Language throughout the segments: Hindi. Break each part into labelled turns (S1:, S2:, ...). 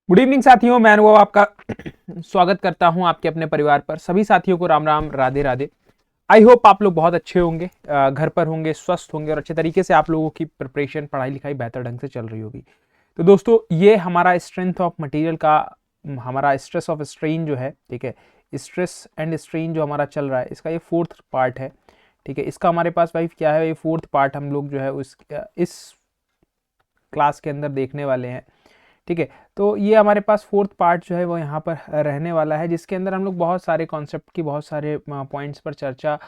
S1: गुड इवनिंग साथियों, मैं अनुभव आपका स्वागत करता हूं आपके अपने परिवार पर। सभी साथियों को राम राम, राधे राधे। आई होप आप लोग बहुत अच्छे होंगे, घर पर होंगे, स्वस्थ होंगे और अच्छे तरीके से आप लोगों की प्रिपरेशन, पढ़ाई लिखाई बेहतर ढंग से चल रही होगी। तो दोस्तों, ये हमारा स्ट्रेंथ ऑफ मटेरियल का हमारा स्ट्रेस ऑफ स्ट्रेन जो है, ठीक है, स्ट्रेस एंड स्ट्रेन जो हमारा चल रहा है, इसका ये 4th पार्ट है। ठीक है, इसका हमारे पास भाई क्या है, ये 4th पार्ट हम लोग जो है इस क्लास के अंदर देखने वाले हैं। ठीक है, तो ये हमारे पास 4th पार्ट जो है वो यहाँ पर रहने वाला है, जिसके अंदर हम लोग बहुत सारे कॉन्सेप्ट की, बहुत सारे पॉइंट्स पर चर्चा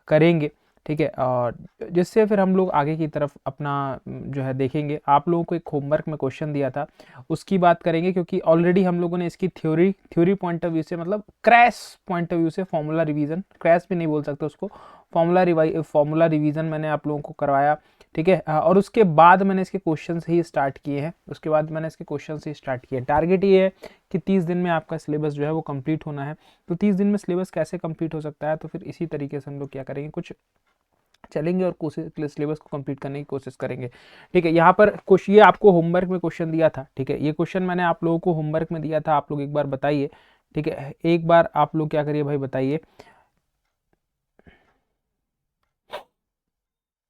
S1: करेंगे। ठीक है, और जिससे फिर हम लोग आगे की तरफ अपना जो है देखेंगे। आप लोगों को एक होमवर्क में क्वेश्चन दिया था, उसकी बात करेंगे, क्योंकि ऑलरेडी हम लोगों ने इसकी थ्योरी पॉइंट ऑफ व्यू से, मतलब क्रैश पॉइंट ऑफ व्यू से, फॉर्मूला रिवीजन, क्रैश भी नहीं बोल सकते उसको, फॉर्मूला रिवीजन मैंने आप लोगों को करवाया। ठीक है, और उसके बाद मैंने इसके क्वेश्चन ही स्टार्ट किए हैं। टारगेट ये है कि 30 दिन में आपका सिलेबस जो है वो कंप्लीट होना है। तो 30 दिन में सिलेबस कैसे कंप्लीट हो सकता है, तो फिर इसी तरीके से हम लोग क्या करेंगे, कुछ चलेंगे और कोशिश सिलेबस को कंप्लीट करने की कोशिश करेंगे। ठीक है, यहाँ पर कुछ ये आपको होमवर्क में क्वेश्चन दिया था। ठीक है, ये क्वेश्चन मैंने आप लोगों को होमवर्क में दिया था, आप लोग एक बार बताइए। ठीक है, एक बार आप लोग क्या करिए भाई, बताइए।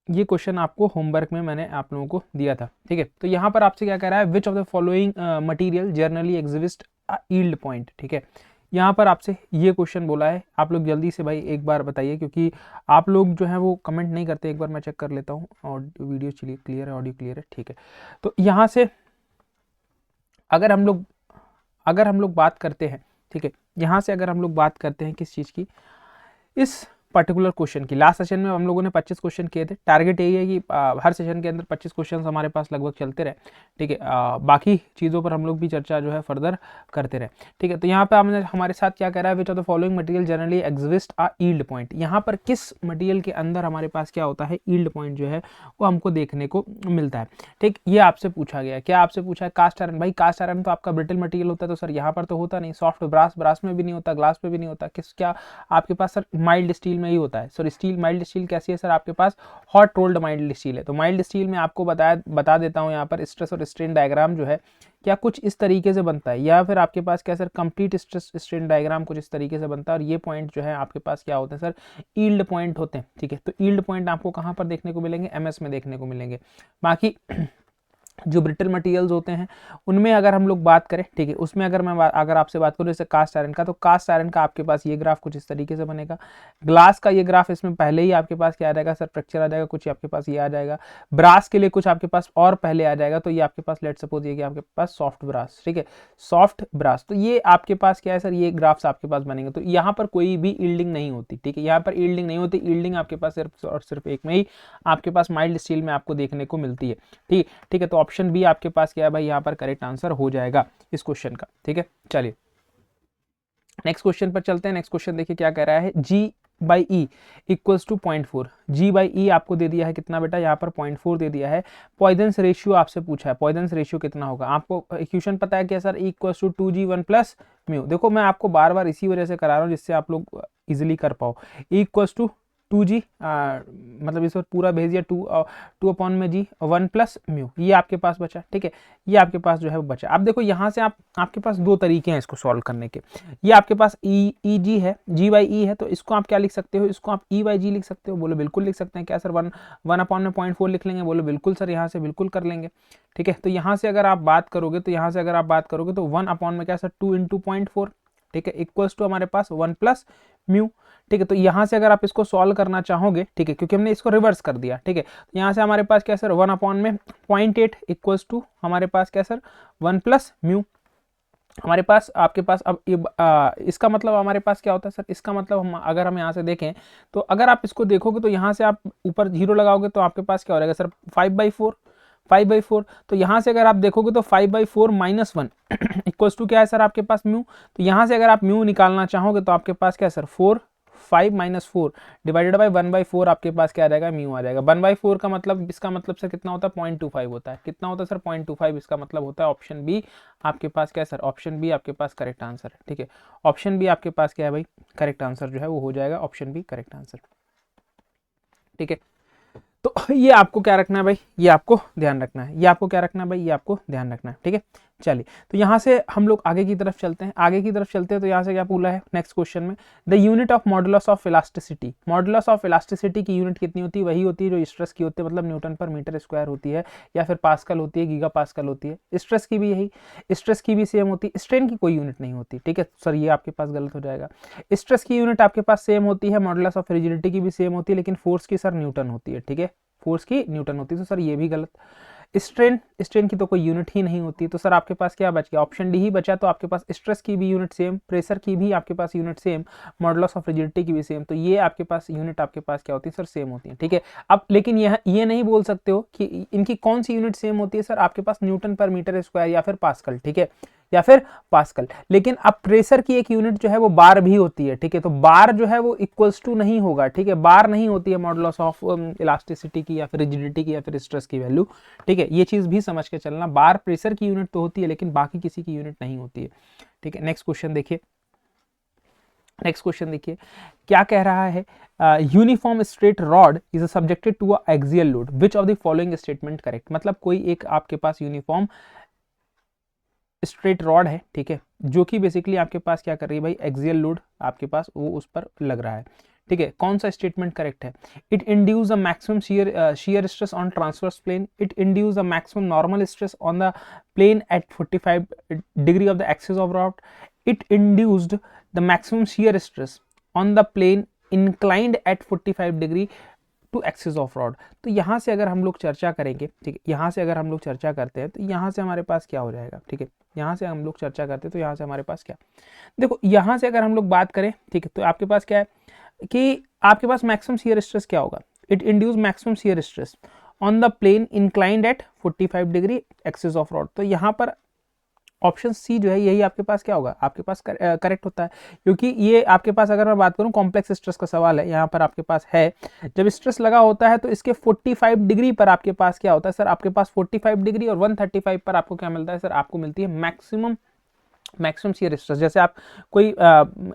S1: ये क्वेश्चन आपको होमवर्क में मैंने आप लोगों को दिया था। ठीक है, तो यहाँ पर आपसे क्या कह रहा है, विच of the following material generally exist yield point. ठीक है, यहाँ पर आपसे ये क्वेश्चन बोला है। आप लोग जल्दी से भाई एक बार बताइए, क्योंकि आप लोग जो है वो कमेंट नहीं करते। एक बार मैं चेक कर लेता हूँ, और वीडियो चलिए क्लियर है, ऑडियो क्लियर है। ठीक है, तो यहाँ से अगर हम लोग बात करते हैं, ठीक है, यहाँ से अगर हम लोग बात करते हैं किस चीज़ की, इस पर्टिकुलर क्वेश्चन की। लास्ट सेशन में हम लोगों ने 25 क्वेश्चन किए थे। टारगेट यही है कि हर सेशन के अंदर 25 क्वेश्चन हमारे पास लगभग चलते रहे। ठीक है, बाकी चीज़ों पर हम लोग भी चर्चा जो है फर्दर करते रहे। ठीक है, तो यहाँ पे हमने हमारे साथ क्या कह रहा है, विच of the following material generally exist a yield point. यहाँ पर किस मटेरियल के अंदर हमारे पास क्या होता है, यील्ड पॉइंट जो है वो हमको देखने को मिलता है। ठीक, ये आपसे पूछा गया। क्या आपसे पूछा है, कास्ट आयरन। भाई कास्ट आयरन तो आपका ब्रिटल मटेरियल होता है, तो सर यहाँ पर तो होता नहीं। सॉफ्ट ब्रास में भी नहीं होता, ग्लास में भी नहीं होता। क्या आपके पास सर माइल्ड स्टील में ही होता है। सर स्टील, माइल्ड स्टील कैसी है सर, आपके पास हॉट रोल्ड माइल्ड स्टील है। तो माइल्ड स्टील में आपको बता देता हूं, यहाँ पर स्ट्रेस और स्ट्रेन डायग्राम जो है क्या कुछ इस तरीके से बनता है, या फिर आपके पास क्या sir complete stress strain diagram कुछ इस तरीके से बनता है। और ये पॉइंट जो है आपके पास क्या होते हैं सर, यील्ड पॉइंट होते हैं। ठीक है, तो यील्ड पॉइंट आपको कहाँ पर देखने को मिलेंगे, एमएस में देखने को मिलेंगे। बाकी जो ब्रिटल मटेरियल्स होते हैं उनमें अगर हम लोग बात करें, ठीक है, उसमें अगर आपसे बात करूँ जैसे कास्ट आयरन का, तो कास्ट आयरन का आपके पास ये ग्राफ कुछ इस तरीके से बनेगा। ग्लास का ये ग्राफ, इसमें पहले ही आपके पास क्या आ जाएगा सर, फ्रैक्चर आ जाएगा, कुछ आपके पास ये आ जाएगा। ब्रास के लिए कुछ आपके पास और पहले आ जाएगा, तो ये आपके पास लेट सपोज ये कि आपके पास सॉफ्ट ब्रास। ठीक है, सॉफ्ट ब्रास, तो ये आपके पास क्या है सर, ये ग्राफ्स आपके पास बनेंगे। तो यहाँ पर कोई भी यील्डिंग नहीं होती। ठीक है, यहाँ पर यील्डिंग नहीं होती। यील्डिंग आपके पास सिर्फ और सिर्फ एक में ही आपके पास माइल्ड स्टील में आपको देखने को मिलती है। ठीक है, तो ऑप्शन बी आपके पास क्या है भाई, यहाँ पर करेक्ट आंसर हो जाएगा इस क्वेश्चन का। ठीक है, चलिए नेक्स्ट क्वेश्चन पर चलते हैं। नेक्स्ट क्वेश्चन देखिए क्या कह रहा है, G by E equals to 0.4। G by E आपको दे दिया है कितना बेटा, यहाँ पर 0.4 दे दिया है। पॉइजन्स रेशियो आपसे पूछा है, पॉइजन्स रेशियो कितना होगा। आपको इक्वेशन पता है क्या sir, equals to 2g1 + mu. देखो मैं आपको बार बार इसी वजह से करा रहा हूँ जिससे आप लोग इजिली कर पाओ। इक्वल्स टू 2g, मतलब इस पर पूरा भेजिए, 2/g1 + म्यू, ये आपके पास बचा। ठीक है, ये आपके पास जो है वो बचा। अब देखो यहाँ से आपके पास दो तरीके हैं इसको सॉल्व करने के। ये आपके पास ई जी है, जी बाई ई है, तो इसको आप क्या लिख सकते हो, इसको आप ई बाई जी लिख सकते हो। बोलो बिल्कुल लिख सकते हैं। क्या सर 1/0.4 लिख लेंगे, बोलो बिल्कुल सर, यहाँ से बिल्कुल कर लेंगे। ठीक है, तो यहाँ से अगर आप बात करोगे तो 1 में क्या सर 2 × 0.4। ठीक है, इक्वल्स टू हमारे पास 1 + म्यू। ठीक है, तो यहाँ से अगर आप इसको सॉल्व करना चाहोगे, ठीक है, क्योंकि हमने इसको रिवर्स कर दिया। ठीक है, तो यहाँ से हमारे पास क्या सर 1/0.8 इक्वल्स टू हमारे पास क्या सर 1 + म्यू। हमारे पास आपके पास अब इसका मतलब हमारे पास क्या होता है सर, इसका मतलब अगर हम यहाँ से देखें, तो अगर आप इसको देखोगे तो यहाँ से आप ऊपर 0 लगाओगे तो आपके पास क्या हो जाएगा सर 5/4। तो यहाँ से अगर आप देखोगे तो 5/4 - 1 इक्वल्स टू क्या है सर आपके पास म्यू। तो यहाँ से अगर आप म्यू निकालना चाहोगे तो आपके पास क्या है सर 5 - 4 डिवाइडेड बाई 1/4 आपके पास क्या आ जाएगा, म्यू आ जाएगा। 1/4 का मतलब, इसका मतलब सर कितना होता है 0.25 होता है। कितना होता है सर 0.25, इसका मतलब होता है ऑप्शन बी आपके पास क्या है सर, ऑप्शन बी आपके पास करेक्ट आंसर है। ठीक है, ऑप्शन बी आपके पास क्या है भाई, करेक्ट आंसर जो है वो हो जाएगा, ऑप्शन बी करेक्ट आंसर। ठीक है, तो ये आपको क्या रखना है भाई, ये आपको ध्यान रखना है। ये आपको क्या रखना है भाई, ये आपको ध्यान रखना है। ठीक है, चलिए, तो यहाँ से हम लोग आगे की तरफ चलते हैं। तो यहाँ से क्या बोला है नेक्स्ट क्वेश्चन में, the unit of modulus of elasticity. Modulus of elasticity की यूनिट कितनी होती है? वही होती है जो स्ट्रेस की होती है, मतलब न्यूटन पर मीटर स्क्वायर होती है, या फिर पास्कल होती है, गीगा पास्कल होती है। स्ट्रेस की भी यही, स्ट्रेस की भी सेम होती है, स्ट्रेन की कोई यूनिट नहीं होती, ठीक है सर, ये आपके पास गलत हो जाएगा। स्ट्रेस की यूनिट आपके पास सेम होती है, मॉडुलस ऑफ रिजिडिटी की भी सेम होती है, लेकिन फोर्स की सर न्यूटन होती है, ठीक है, फोर्स की न्यूटन होती है, तो सर ये भी गलत। स्ट्रेन की तो कोई यूनिट ही नहीं होती, तो सर आपके पास क्या बच गया? ऑप्शन डी ही बचा। तो आपके पास स्ट्रेस की भी यूनिट सेम, प्रेशर की भी आपके पास unit same, modulus of rigidity की भी सेम, तो ये आपके पास यूनिट आपके पास क्या होती है सर? सेम होती है, ठीक है। अब लेकिन ये नहीं बोल सकते हो कि इनकी कौन सी यूनिट सेम होती है सर, आपके पास न्यूटन पर मीटर स्क्वायर या फिर पास्कल, ठीक है, या फिर पास्कल। लेकिन अब प्रेशर की एक यूनिट जो है वो बार भी होती है, ठीक है, तो बार जो है वो इक्वल्स टू नहीं होगा, ठीक है, बार नहीं होती है मॉडुलस ऑफ इलास्टिसिटी की या फिर रिजिडिटी की या फिर स्ट्रेस की वैल्यू, ठीक है, ये चीज भी समझ के चलना। बार प्रेशर की यूनिट तो होती है, लेकिन बाकी किसी की यूनिट नहीं होती है, ठीक है। नेक्स्ट क्वेश्चन देखिए, क्या कह रहा है? Uniform straight rod is subjected to a axial load, which of the following statement correct. मतलब कोई एक आपके पास यूनिफॉर्म स्ट्रेट रॉड है, ठीक है, जो कि बेसिकली आपके पास क्या कर रही है भाई? एक्सियल लोड आपके पास वो उस पर लग रहा है, ठीक है। कौन सा स्टेटमेंट करेक्ट है? It induce a maximum shear stress on transverse plane, it induce a maximum normal stress on the plane at 45 degree of the axis of rod, it induced the maximum shear stress on the plane inclined at 45 degree to axis of rod. तो यहाँ से अगर हम लोग चर्चा करेंगे, ठीक है, यहाँ से अगर हम लोग चर्चा करते हैं तो यहाँ से हमारे पास क्या हो जाएगा, ठीक है, यहाँ से हम लोग चर्चा करते हैं तो यहाँ से हमारे पास क्या, देखो यहाँ से अगर हम लोग बात करें, ठीक है, तो आपके पास क्या है कि आपके पास मैक्सिमम शियर स्ट्रेस क्या होगा? It induce maximum shear stress on the plane inclined at 45 degree axis of rod. तो यहाँ पर ऑप्शन सी जो है यही आपके पास क्या होगा? आपके पास करेक्ट होता है, क्योंकि ये आपके पास अगर मैं बात करूं कॉम्प्लेक्स स्ट्रेस का सवाल है, यहाँ पर आपके पास है जब स्ट्रेस लगा होता है तो इसके 45 डिग्री पर आपके पास क्या होता है सर? आपके पास 45 डिग्री और 135 पर आपको क्या मिलता है सर? आपको मिलती है मैक्सिमम शियर स्ट्रेस। जैसे आप कोई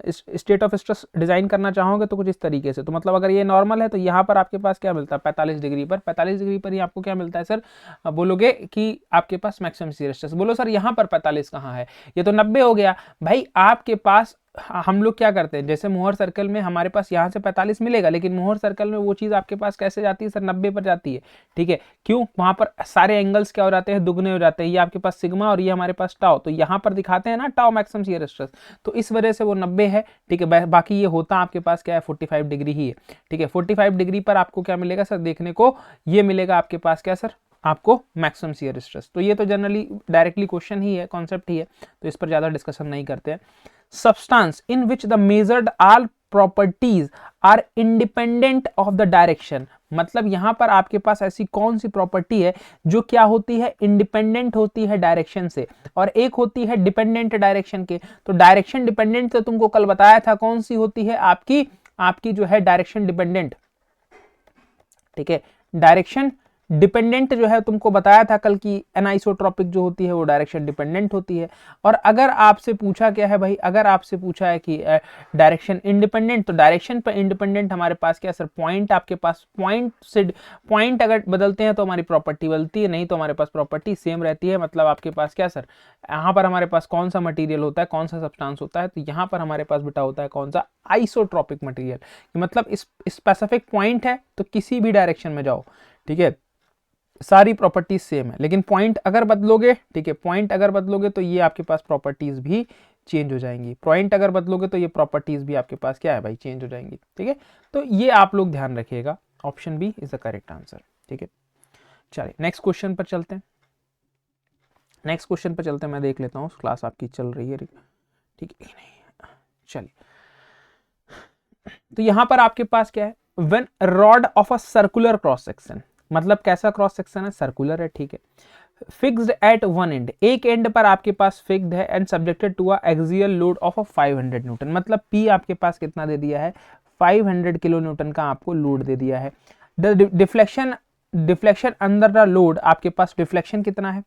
S1: स्टेट ऑफ स्ट्रेस डिजाइन करना चाहोगे तो कुछ इस तरीके से, तो मतलब अगर ये नॉर्मल है तो यहाँ पर आपके पास क्या मिलता है? 45 डिग्री पर, 45 डिग्री पर ही आपको क्या मिलता है सर? बोलोगे कि आपके पास मैक्सिमम शियर स्ट्रेस। बोलो सर यहाँ पर 45 कहाँ है? ये तो 90 हो गया भाई। आपके पास हम लोग क्या करते हैं, जैसे मोहर सर्कल में हमारे पास यहाँ से 45 मिलेगा, लेकिन मोहर सर्कल में वो चीज आपके पास कैसे जाती है सर? 90 पर जाती है, ठीक है। क्यों? वहां पर सारे एंगल्स क्या हो जाते हैं? दुगने हो जाते हैं। ये आपके पास सिग्मा और ये हमारे पास टाउ, तो यहाँ पर दिखाते हैं ना टाउ मैक्सिमम शियर स्ट्रेस, तो इस वजह से वो 90 है, ठीक है। बाकी ये होता आपके पास क्या है? 45 डिग्री ही है, ठीक है। 45 डिग्री पर आपको क्या मिलेगा सर? देखने को ये मिलेगा आपके पास क्या सर? आपको मैक्सिमम शियर स्ट्रेस। तो ये तो जनरली डायरेक्टली क्वेश्चन ही है, कॉन्सेप्ट ही है, तो इस पर ज्यादा डिस्कशन नहीं करते हैं। Substance in which the measured all properties are independent of the direction, मतलब यहां पर आपके पास ऐसी कौन सी प्रॉपर्टी है जो क्या होती है? इंडिपेंडेंट होती है डायरेक्शन से, और एक होती है डिपेंडेंट डायरेक्शन के। तो डायरेक्शन डिपेंडेंट तो तुमको कल बताया था कौन सी होती है? आपकी जो है डायरेक्शन डिपेंडेंट, ठीक है। डायरेक्शन डिपेंडेंट जो है तुमको बताया था कल की एनाइसोट्रॉपिक जो होती है वो डायरेक्शन डिपेंडेंट होती है। और अगर आपसे पूछा क्या है भाई? अगर आपसे पूछा है कि डायरेक्शन इंडिपेंडेंट, तो डायरेक्शन पर इंडिपेंडेंट हमारे पास क्या सर? पॉइंट आपके पास, पॉइंट अगर बदलते हैं तो हमारी प्रॉपर्टी बदलती है, नहीं तो हमारे पास प्रॉपर्टी सेम रहती है। मतलब आपके पास क्या सर? यहाँ पर हमारे पास कौन सा मटीरियल होता है, कौन सा सब्सटेंस होता है? तो यहाँ पर हमारे पास बेटा होता है कौन सा? Isotropic material. मतलब इस स्पेसिफिक पॉइंट है तो किसी भी डायरेक्शन में जाओ, ठीक है, सारी प्रॉपर्टीज सेम है। लेकिन पॉइंट अगर बदलोगे, ठीक है, पॉइंट अगर बदलोगे तो ये आपके पास प्रॉपर्टीज भी चेंज हो जाएंगी। पॉइंट अगर बदलोगे तो ये प्रॉपर्टीज भी आपके पास क्या है भाई? चेंज हो जाएंगी, ठीक है। तो ये आप लोग ध्यान रखिएगा, option B is the correct answer, ठीक है। चलिए नेक्स्ट क्वेश्चन पर चलते हैं। मैं देख लेता हूँ क्लास आपकी चल रही है, ठीक है नहीं? चलिए, तो यहां पर आपके पास क्या है? When rod of a circular cross section, मतलब कैसा क्रॉस सेक्शन है? सर्कुलर है, ठीक है। फिक्स्ड एट वन एंड, एक एंड पर आपके पास फिक्स्ड है, and subjected to a axial load of 500 newton. मतलब पी आपके पास कितना दे दिया है? 500 किलो न्यूटन का आपको लोड दे दिया है। The deflection under the load, आपके पास डिफ्लेक्शन कितना है?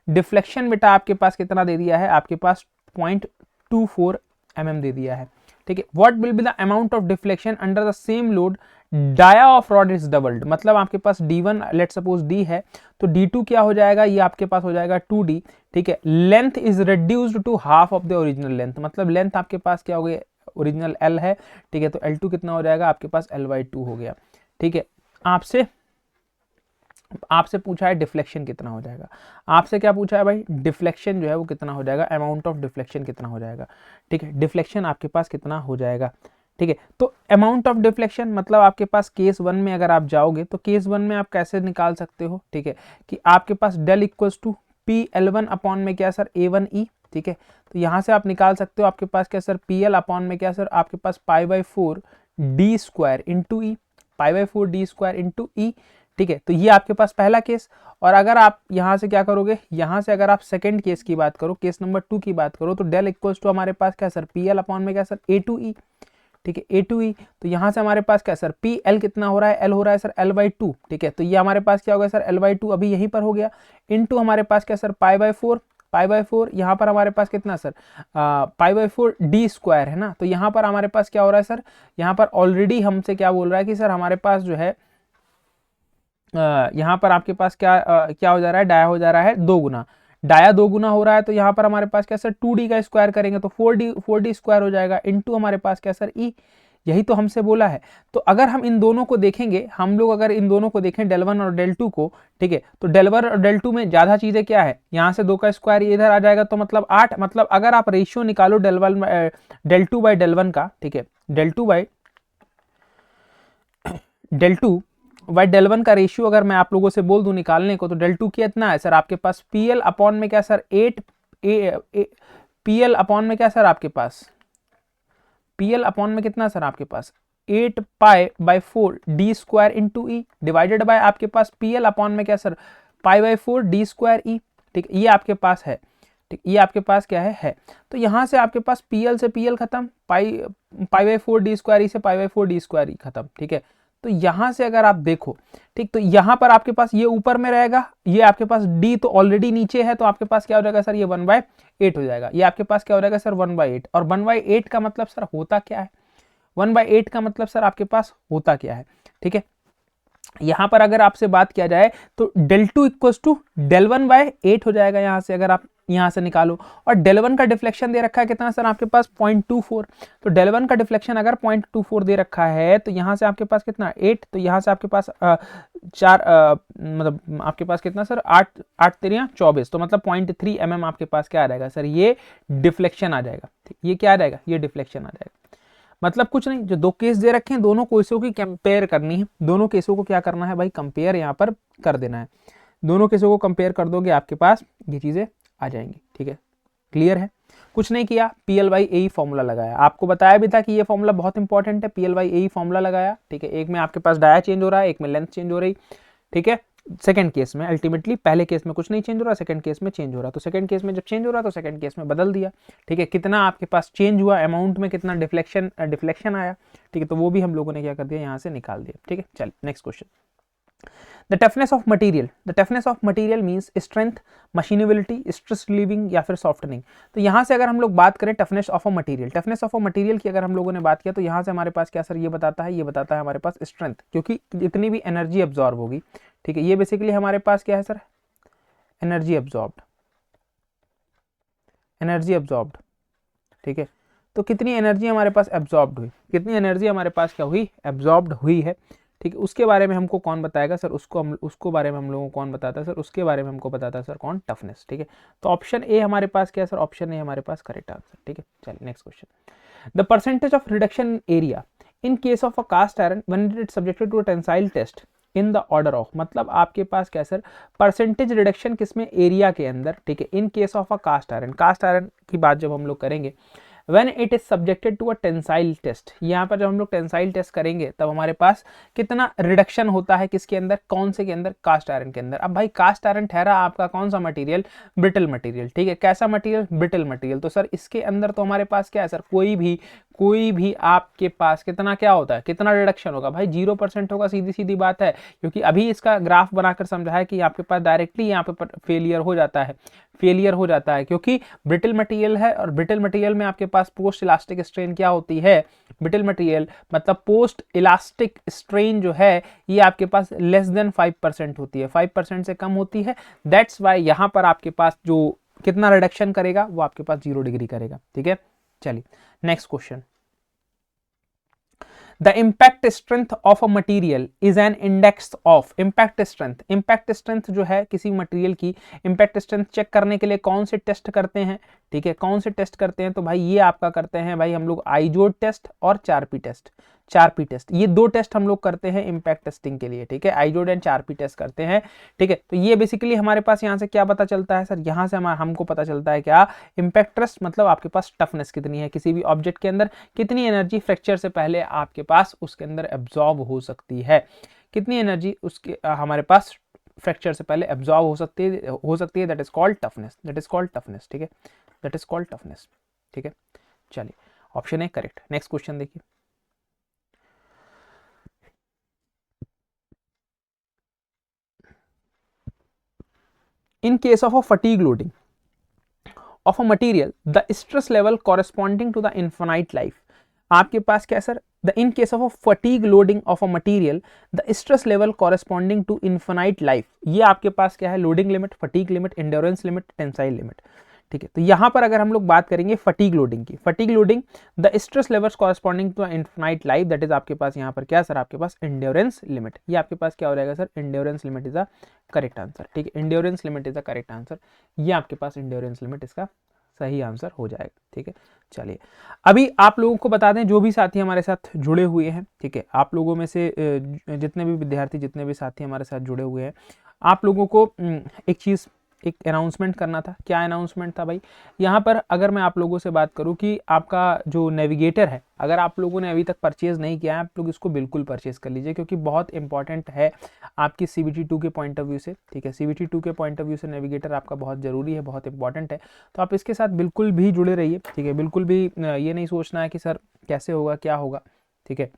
S1: डिफ्लेक्शन बेटा आपके पास कितना दे दिया है? आपके पास 0.24 mm दे दिया है, ठीक है। What will be the amount of deflection under the same load dia of rod is doubled, मतलब आपके पास D1 लेट सपोज D है तो D2 क्या हो जाएगा, ये आपके पास हो जाएगा 2D, ठीक है। Length is reduced to half of the original length, मतलब लेंथ आपके पास क्या हो गई, ओरिजिनल L है, ठीक है, तो L2 कितना हो जाएगा आपके पास L/2 हो गया, ठीक है। आपसे पूछा है डिफ्लेक्शन कितना हो जाएगा, आपसे क्या पूछा है भाई, डिफ्लेक्शन जो है वो कितना हो जाएगा, अमाउंट ऑफ डिफ्लेक्शन कितना हो जाएगा, ठीक है। डिफ्लेक्शन आपके पास कितना हो जाएगा, ठीक है। तो अमाउंट ऑफ डिफ्लेक्शन मतलब आपके पास केस 1 में अगर आप जाओगे तो केस 1 में आप कैसे निकाल सकते हो, ठीक है, कि आपके पास del equals to PL1 upon में क्या सर A1E, ठीक है। तो यहां से आप निकाल सकते हो आपके पास क्या सर PL अपॉन में क्या सर आपके पास π/4 D स्क्वायर इंटू ई, π/4 D स्क्वायर इंटू ई, ठीक है। तो ये आपके पास पहला केस। और अगर आप यहां से क्या करोगे, यहां से अगर आप सेकंड केस की बात करो, केस नंबर 2 की बात करो, तो डेल इक्वल्स टू हमारे पास क्या सर PL अपॉन में क्या सर A2E, ठीक है, A2E। तो यहां से हमारे पास क्या सर PL कितना हो रहा है, L हो रहा है सर L/2, ठीक है। तो ये हमारे पास क्या हो गया सर L/2 अभी यहीं पर हो गया, इनटू हमारे पास क्या सर π/4 यहाँ पर हमारे पास कितना सर π/4 D स्क्वायर है ना। तो यहाँ पर हमारे पास क्या हो रहा है सर, यहाँ पर ऑलरेडी हमसे क्या बोल रहा है कि सर हमारे पास जो है यहाँ पर आपके पास क्या हो जा रहा है, डाया हो जा रहा है 2 गुना, डाया 2 गुना हो रहा है। तो यहाँ पर हमारे पास क्या सर 2D का स्क्वायर करेंगे तो 4D स्क्वायर हो जाएगा, इनटू हमारे पास क्या सर E, यही तो हमसे बोला है। तो अगर हम इन दोनों को देखेंगे, हम लोग अगर इन दोनों को देखें del1 और del2 को, ठीक है, तो del1 और del2 में ज्यादा चीजें क्या है, यहाँ से 2 का स्क्वायर इधर आ जाएगा तो मतलब 8, मतलब अगर आप रेशियो निकालो del2 बाई del1 का, ठीक है, del2 बाई del1 का रेशियो अगर मैं आप लोगों से बोल दूं निकालने को, तो del2 कितना है सर आपके पास PL अपॉन में क्या सर 8 PL अपॉन में क्या सर आपके पास PL अपॉन में कितना सर आपके पास 8π/4 D square into E, divided by आपके पास PL अपॉन में क्या सर π/4 D स्क्वायर ई, ठीक, ये आपके पास है, ठीक, ये आपके पास क्या है। तो यहां से आपके पास PL से PL खत्म, π/4 D स्क्वायर ई से π/4 D स्क्वायर ई खत्म, ठीक है। तो यहां से अगर आप देखो, ठीक, तो यहां पर आपके पास ये ऊपर में रहेगा, ये आपके पास D तो ऑलरेडी नीचे है, तो आपके पास क्या हो जाएगा सर ये 1/8 हो जाएगा, ये आपके पास क्या हो जाएगा सर 1/8। और 1/8 का मतलब सर होता क्या है, 1/8 का मतलब सर आपके पास होता क्या है, ठीक है। यहां पर अगर आपसे बात किया जाए तो del2 इक्वल्स टू del1/8 हो जाएगा, यहां से अगर आप यहां से निकालो। और del1 का डिफ्लेक्शन दे रखा है कितना सर आपके पास 0.24, तो del1 का डिफ्लेक्शन अगर 0.24 दे रखा है तो यहां से आपके पास कितना 8, तो यहां से आपके पास 4 मतलब आपके पास कितना सर 8 तेरियां 24, तो मतलब 0.3 mm आपके पास क्या आ जाएगा सर, ये डिफ्लेक्शन आ जाएगा, ये क्या आ जाएगा, ये डिफ्लेक्शन आ जाएगा। मतलब कुछ नहीं, जो 2 केस दे रखे हैं दोनों केसों की कंपेयर करनी है, दोनों केसों को क्या करना है भाई, कंपेयर यहाँ पर कर देना है। दोनों केसों को कंपेयर कर दोगे आपके पास ये चीजें आ जाएंगी, ठीक है, क्लियर है। कुछ नहीं किया, PL/AE फॉर्मूला लगाया, आपको बताया भी था कि ये फॉर्मूला बहुत इंपॉर्टेंट है, PL/AE फॉर्मूला लगाया, ठीक है। एक में आपके पास डाया चेंज हो रहा है, एक में लेंथ चेंज हो रही, ठीक है। सेकंड केस में अल्टीमेटली, पहले केस में कुछ नहीं चेंज हो रहा, सेकंड केस में चेंज हो रहा, तो सेकंड केस में जब चेंज हो रहा तो सेकंड केस में बदल दिया, ठीक है। कितना आपके पास चेंज हुआ अमाउंट में, कितना डिफ्लेक्शन आया, ठीक है, तो वो भी हम लोगों ने क्या कर दिया यहाँ से निकाल दिया, ठीक है। चलिए next question, the toughness of material, the toughness of material means strength, machinability, stress relieving या फिर सॉफ्टनिंग। तो यहाँ से अगर हम लोग बात करें toughness of a material, toughness of a material की अगर हम लोगों ने बात किया तो यहाँ से हमारे पास क्या सर ये बताता है, ये बताता है हमारे पास स्ट्रेंथ, क्योंकि जितनी भी एनर्जी एब्जॉर्ब होगी, ठीक है, ये बेसिकली हमारे पास क्या है sir energy absorbed, energy absorbed, ठीक है। तो कितनी एनर्जी हमारे पास एब्जॉर्ब्ड हुई, कितनी एनर्जी हमारे पास क्या हुई, एब्जॉर्ब्ड हुई है, ठीक है। उसके बारे में हमको कौन बताएगा सर, उसको बारे में हम लोगों को कौन बताता है सर, उसके बारे में हमको बताता है सर कौन, टफनेस, ठीक है। तो ऑप्शन ए हमारे पास क्या है सर, ऑप्शन ए हमारे पास करेक्ट आंसर, ठीक है। चलिए next question, the percentage of reduction area in case of a cast iron when it is subjected to a tensile test in the order of, मतलब आपके पास क्या सर परसेंटेज रिडक्शन किसमें, एरिया के अंदर, ठीक है, in case of a cast iron, cast iron की बात जब हम लोग करेंगे, when it is subjected to a tensile test, यहाँ पर जब हम लोग टेंसाइल टेस्ट करेंगे तब हमारे पास कितना रिडक्शन होता है, किसके अंदर, कौन से के अंदर, कास्ट आयरन के अंदर। अब भाई कास्ट आयरन ठहरा आपका कौन सा मटेरियल, ब्रिटल मटेरियल, ठीक है, कैसा मटेरियल, ब्रिटल मटेरियल। तो सर इसके अंदर तो हमारे पास क्या है सर, कोई कोई भी आपके पास कितना क्या होता है, कितना रिडक्शन होगा भाई, 0% होगा, सीधी सीधी बात है। क्योंकि अभी इसका ग्राफ बनाकर समझा है कि आपके पास डायरेक्टली यहाँ पे फेलियर हो जाता है, फेलियर हो जाता है, क्योंकि ब्रिटल मटेरियल है, और ब्रिटल मटेरियल में आपके पास पोस्ट इलास्टिक स्ट्रेन क्या होती है, ब्रिटल मटेरियल मतलब पोस्ट इलास्टिक स्ट्रेन जो है ये आपके पास लेस देन 5% होती है, 5% से कम होती है। दैट्स वाई यहां पर आपके पास जो कितना रिडक्शन करेगा वो आपके पास 0 डिग्री करेगा। ठीक है, चलिए next question. The impact strength of a material is an index of impact strength। impact strength जो है किसी मटेरियल की impact strength चेक करने के लिए कौन से टेस्ट करते हैं, ठीक है, कौन से टेस्ट करते हैं, तो भाई ये आपका करते हैं भाई हम लोग आइजोड टेस्ट और 4P टेस्ट। 4P टेस्ट, ये दो टेस्ट हम लोग करते हैं इम्पैक्ट टेस्टिंग के लिए, ठीक है, आइजोड एंड 4P टेस्ट करते हैं। ठीक है, तो ये बेसिकली हमारे पास यहाँ से क्या पता चलता है सर, यहाँ से हमको पता चलता है क्या, इम्पैक्ट टेस्ट मतलब आपके पास टफनेस कितनी है, किसी भी ऑब्जेक्ट के अंदर कितनी एनर्जी फ्रैक्चर से पहले आपके पास उसके अंदर एब्जॉर्ब हो सकती है, कितनी एनर्जी उसके हमारे पास फ्रैक्चर से पहले एब्जॉर्ब हो सकती है, that is called toughness, that is called toughness. ठीक है, दैट इज कॉल्ड टफनेस। ठीक है, चलिए option A correct. Next question देखिए। In case of a fatigue loading of a material, the stress level corresponding to the infinite life, आपके पास क्या sir, the in case of a fatigue loading of a material, the stress level corresponding to infinite life, ये आपके पास क्या है, loading limit, fatigue limit, endurance limit, tensile limit. ठीक है, तो यहां पर अगर हम लोग बात करेंगे फटीग लोडिंग की, fatigue loading the stress levels corresponding to infinite life, that is आपके पास यहां पर क्या सर, आपके पास एंड्योरेंस लिमिट, ये आपके पास क्या हो जाएगा sir, endurance limit is the correct answer. ठीक है, endurance limit is the correct answer, ये आपके पास एंड्योरेंस लिमिट इसका सही आंसर हो जाएगा। ठीक है, चलिए अभी आप लोगों को बता दें, जो भी साथी हमारे साथ जुड़े हुए हैं, ठीक है, आप लोगों में से जितने भी विद्यार्थी, जितने भी साथी हमारे साथ जुड़े हुए हैं, आप लोगों को एक चीज़, एक अनाउंसमेंट करना था। क्या अनाउंसमेंट था भाई, यहाँ पर अगर मैं आप लोगों से बात करूँ कि आपका जो नेविगेटर है, अगर आप लोगों ने अभी तक परचेज नहीं किया है, आप लोग इसको बिल्कुल परचेज कर लीजिए, क्योंकि बहुत इंपॉर्टेंट है आपकी CBT 2 के पॉइंट ऑफ व्यू से। ठीक है, CBT 2 के पॉइंट ऑफ व्यू से नेविगेटर आपका बहुत ज़रूरी है, बहुत इंपॉर्टेंट है, तो आप इसके साथ बिल्कुल भी जुड़े रहिए। ठीक है, बिल्कुल भी ये नहीं सोचना है कि सर कैसे होगा, क्या होगा। ठीक है,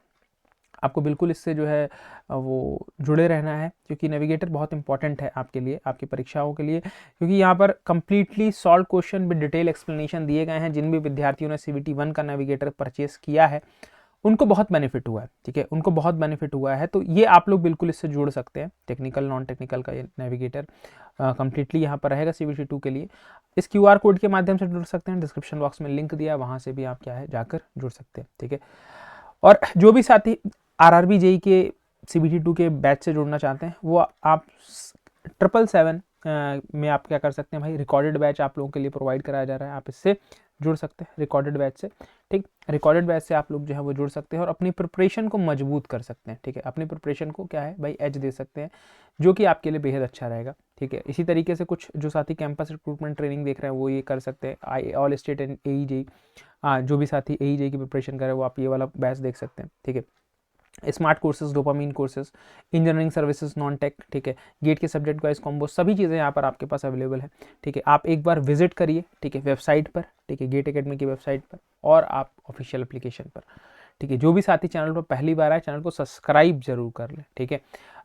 S1: आपको बिल्कुल इससे जो है वो जुड़े रहना है, क्योंकि नेविगेटर बहुत इंपॉर्टेंट है आपके लिए, आपकी परीक्षाओं के लिए, क्योंकि यहाँ पर completely solve question with detail explanation दिए गए हैं। जिन भी विद्यार्थियों ने CBT 1 का नेविगेटर परचेस किया है उनको बहुत बेनिफिट हुआ है। ठीक है, उनको बहुत बेनिफिट हुआ है, तो ये आप लोग बिल्कुल इससे जुड़ सकते हैं। टेक्निकल नॉन टेक्निकल का ये नेविगेटर कंप्लीटली यहाँ पर रहेगा CBT 2 के लिए। इस QR कोड के माध्यम से जुड़ सकते हैं, डिस्क्रिप्शन बॉक्स में लिंक दिया, वहाँ से भी आप क्या है जाकर जुड़ सकते हैं। ठीक है, और जो भी साथी RRB JEE के CBT 2 के बैच से जुड़ना चाहते हैं, वो आप 777 में आप क्या कर सकते हैं भाई, रिकॉर्डेड बैच आप लोगों के लिए प्रोवाइड कराया जा रहा है, आप इससे जुड़ सकते हैं रिकॉर्डेड बैच से। ठीक, रिकॉर्डेड बैच से आप लोग जो है वो जुड़ सकते हैं और अपनी प्रिपरेशन को मजबूत कर सकते हैं। ठीक है, अपनी प्रिपरेशन को क्या है भाई एज दे सकते हैं, जो कि आपके लिए बेहद अच्छा रहेगा। ठीक है, इसी तरीके से कुछ जो साथी कैंपस रिक्रूटमेंट ट्रेनिंग देख रहे हैं वो ये कर सकते हैं, all state and AE JEE, जो भी साथी AE JEE की प्रिपरेशन कर रहे हैं वो आप ये वाला बैच देख सकते हैं। ठीक है, smart courses, dopamine courses, engineering services, non tech, ठीक है, गेट के सब्जेक्ट वाइज कॉम्बो, सभी चीज़ें यहाँ पर आपके पास अवेलेबल है। ठीक है, आप एक बार विजिट करिए, ठीक है, वेबसाइट पर, ठीक है, गेट एकेडमी की वेबसाइट पर, और आप ऑफिशियल एप्लीकेशन पर। ठीक है, जो भी साथी चैनल पर पहली बार आए, चैनल को सब्सक्राइब जरूर कर लें। ठीक है,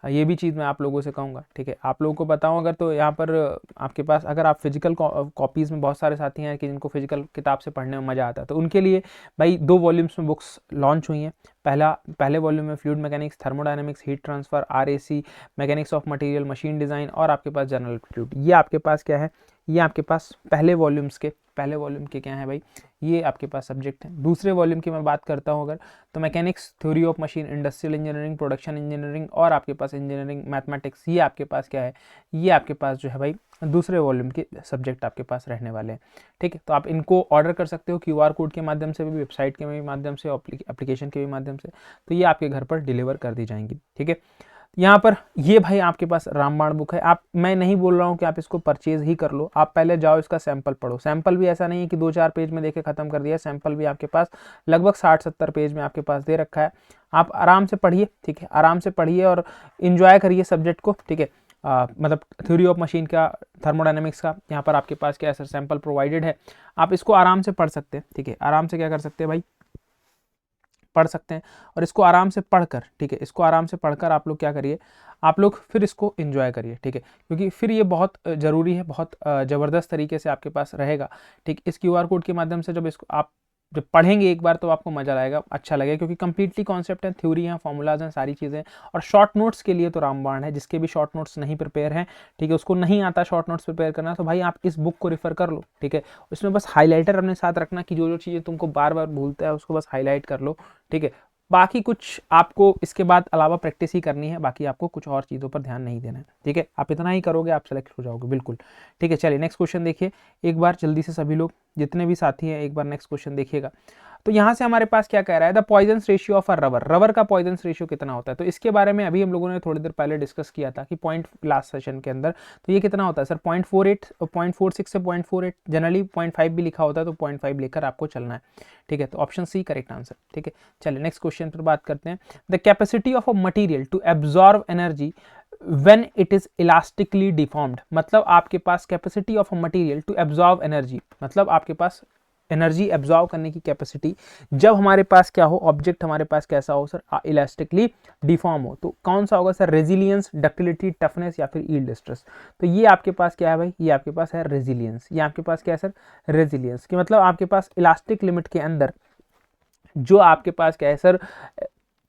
S1: ये भी चीज़ मैं आप लोगों से कहूँगा। ठीक है, आप लोगों को बताऊँ अगर, तो यहाँ पर आपके पास अगर आप फिजिकल कॉपीज़ में, बहुत सारे साथी हैं कि जिनको फिजिकल किताब से पढ़ने में मज़ा आता है, तो उनके लिए भाई 2 वॉल्यूम्स में बुक्स लॉन्च हुई हैं। पहले वॉल्यूम में fluid mechanics, thermodynamics, heat transfer, RAC, mechanics of material, machine design, और आपके पास जनरल एप्टीट्यूड, ये आपके पास क्या है, ये आपके पास पहले वॉल्यूम के क्या है भाई, ये आपके पास सब्जेक्ट हैं। दूसरे वॉल्यूम की मैं बात करता हूँ अगर, तो mechanics, theory of machine, industrial engineering, production engineering, और आपके पास इंजीनियरिंग मैथमेटिक्स, ये आपके पास क्या है, ये आपके पास जो है भाई दूसरे वॉल्यूम के सब्जेक्ट आपके पास रहने वाले हैं। ठीक है, तो आप इनको ऑर्डर कर सकते हो QR कोड के माध्यम से भी, वेबसाइट के भी माध्यम से, एप्लीकेशन के भी माध्यम से, तो ये आपके घर पर डिलीवर कर दी जाएंगी। ठीक है, यहाँ पर ये भाई आपके पास रामबाण बुक है। आप, मैं नहीं बोल रहा हूँ कि आप इसको परचेज ही कर लो, आप पहले जाओ इसका सैंपल पढ़ो। सैंपल भी ऐसा नहीं है कि 2-4 पेज में देखे खत्म कर दिया, सैंपल भी आपके पास लगभग 60-70 पेज में आपके पास दे रखा है। आप आराम से पढ़िए, ठीक है, आराम से पढ़िए और इन्जॉय करिए सब्जेक्ट को। ठीक है, मतलब थ्योरी ऑफ मशीन का, थर्मोडायनेमिक्स का, यहाँ पर आपके पास क्या है सर, सैंपल प्रोवाइडेड है, आप इसको आराम से पढ़ सकते हैं। ठीक है, आराम से क्या कर सकते हैं भाई, पढ़ सकते हैं और इसको आराम से पढ़कर, ठीक है, इसको आराम से पढ़कर आप लोग क्या करिए, आप लोग फिर इसको एंजॉय करिए, ठीक है, क्योंकि फिर ये बहुत ज़रूरी है, बहुत ज़बरदस्त तरीके से आपके पास रहेगा, ठीक। इस क्यूआर कोड के माध्यम से जब इसको आप जब पढ़ेंगे एक बार तो आपको मजा आएगा, अच्छा लगेगा, क्योंकि कंप्लीटली कॉन्सेप्ट है, थ्योरी है, फॉर्मूलाज हैं, सारी चीज़ें। और शॉर्ट नोट्स के लिए तो रामबाण है, जिसके भी शॉर्ट नोट्स नहीं प्रिपेयर हैं, ठीक है, उसको नहीं आता शॉर्ट नोट्स प्रिपेयर करना, तो भाई आप इस बुक को रेफर कर लो, ठीक है। उसमें बस हाईलाइटर अपने साथ रखना कि जो जो चीज़ें तुमको बार बार भूलता है उसको बस हाईलाइट कर लो, ठीक है। बाकी कुछ आपको इसके बाद अलावा प्रैक्टिस ही करनी है, बाकी आपको कुछ और चीज़ों पर ध्यान नहीं देना है, ठीक है। आप इतना ही करोगे, आप सेलेक्ट हो जाओगे, बिल्कुल, ठीक है। चलिए नेक्स्ट क्वेश्चन देखिए एक बार जल्दी से, सभी लोग जितने भी साथी हैं एक बार नेक्स्ट क्वेश्चन देखिएगा। तो यहाँ से हमारे पास क्या कह रहा है, the Poisson's ratio of a rubber, rubber का पॉइजन्स रेशियो कितना होता है। तो इसके बारे में अभी हम लोगों ने थोड़ी देर पहले डिस्कस किया था कि पॉइंट लास्ट सेशन के अंदर, तो ये कितना होता है सर 0.48, 0.46 से 0.48, जनरली 0.5 भी लिखा होता है तो 0.5 लेकर आपको चलना है, ठीक है। तो ऑप्शन सी करेक्ट आंसर, ठीक है। चलिए नेक्स्ट क्वेश्चन पर बात करते हैं। The capacity of a material to absorb energy when it is elastically deformed, मतलब आपके पास capacity of a material to absorb energy, मतलब आपके पास एनर्जी एब्जॉर्व करने की कैपेसिटी जब हमारे पास क्या हो, ऑब्जेक्ट हमारे पास कैसा हो सर, इलास्टिकली डिफॉर्म हो, तो कौन सा होगा सर, रेजिलियंस, डक्टिलिटी, टफनेस या फिर यील्ड स्ट्रेस। तो ये आपके पास क्या है भाई, ये आपके पास है रेजिलियंस, ये आपके पास क्या है सर, रेजिलियंस, कि मतलब आपके पास इलास्टिक लिमिट के अंदर जो आपके पास क्या है सर,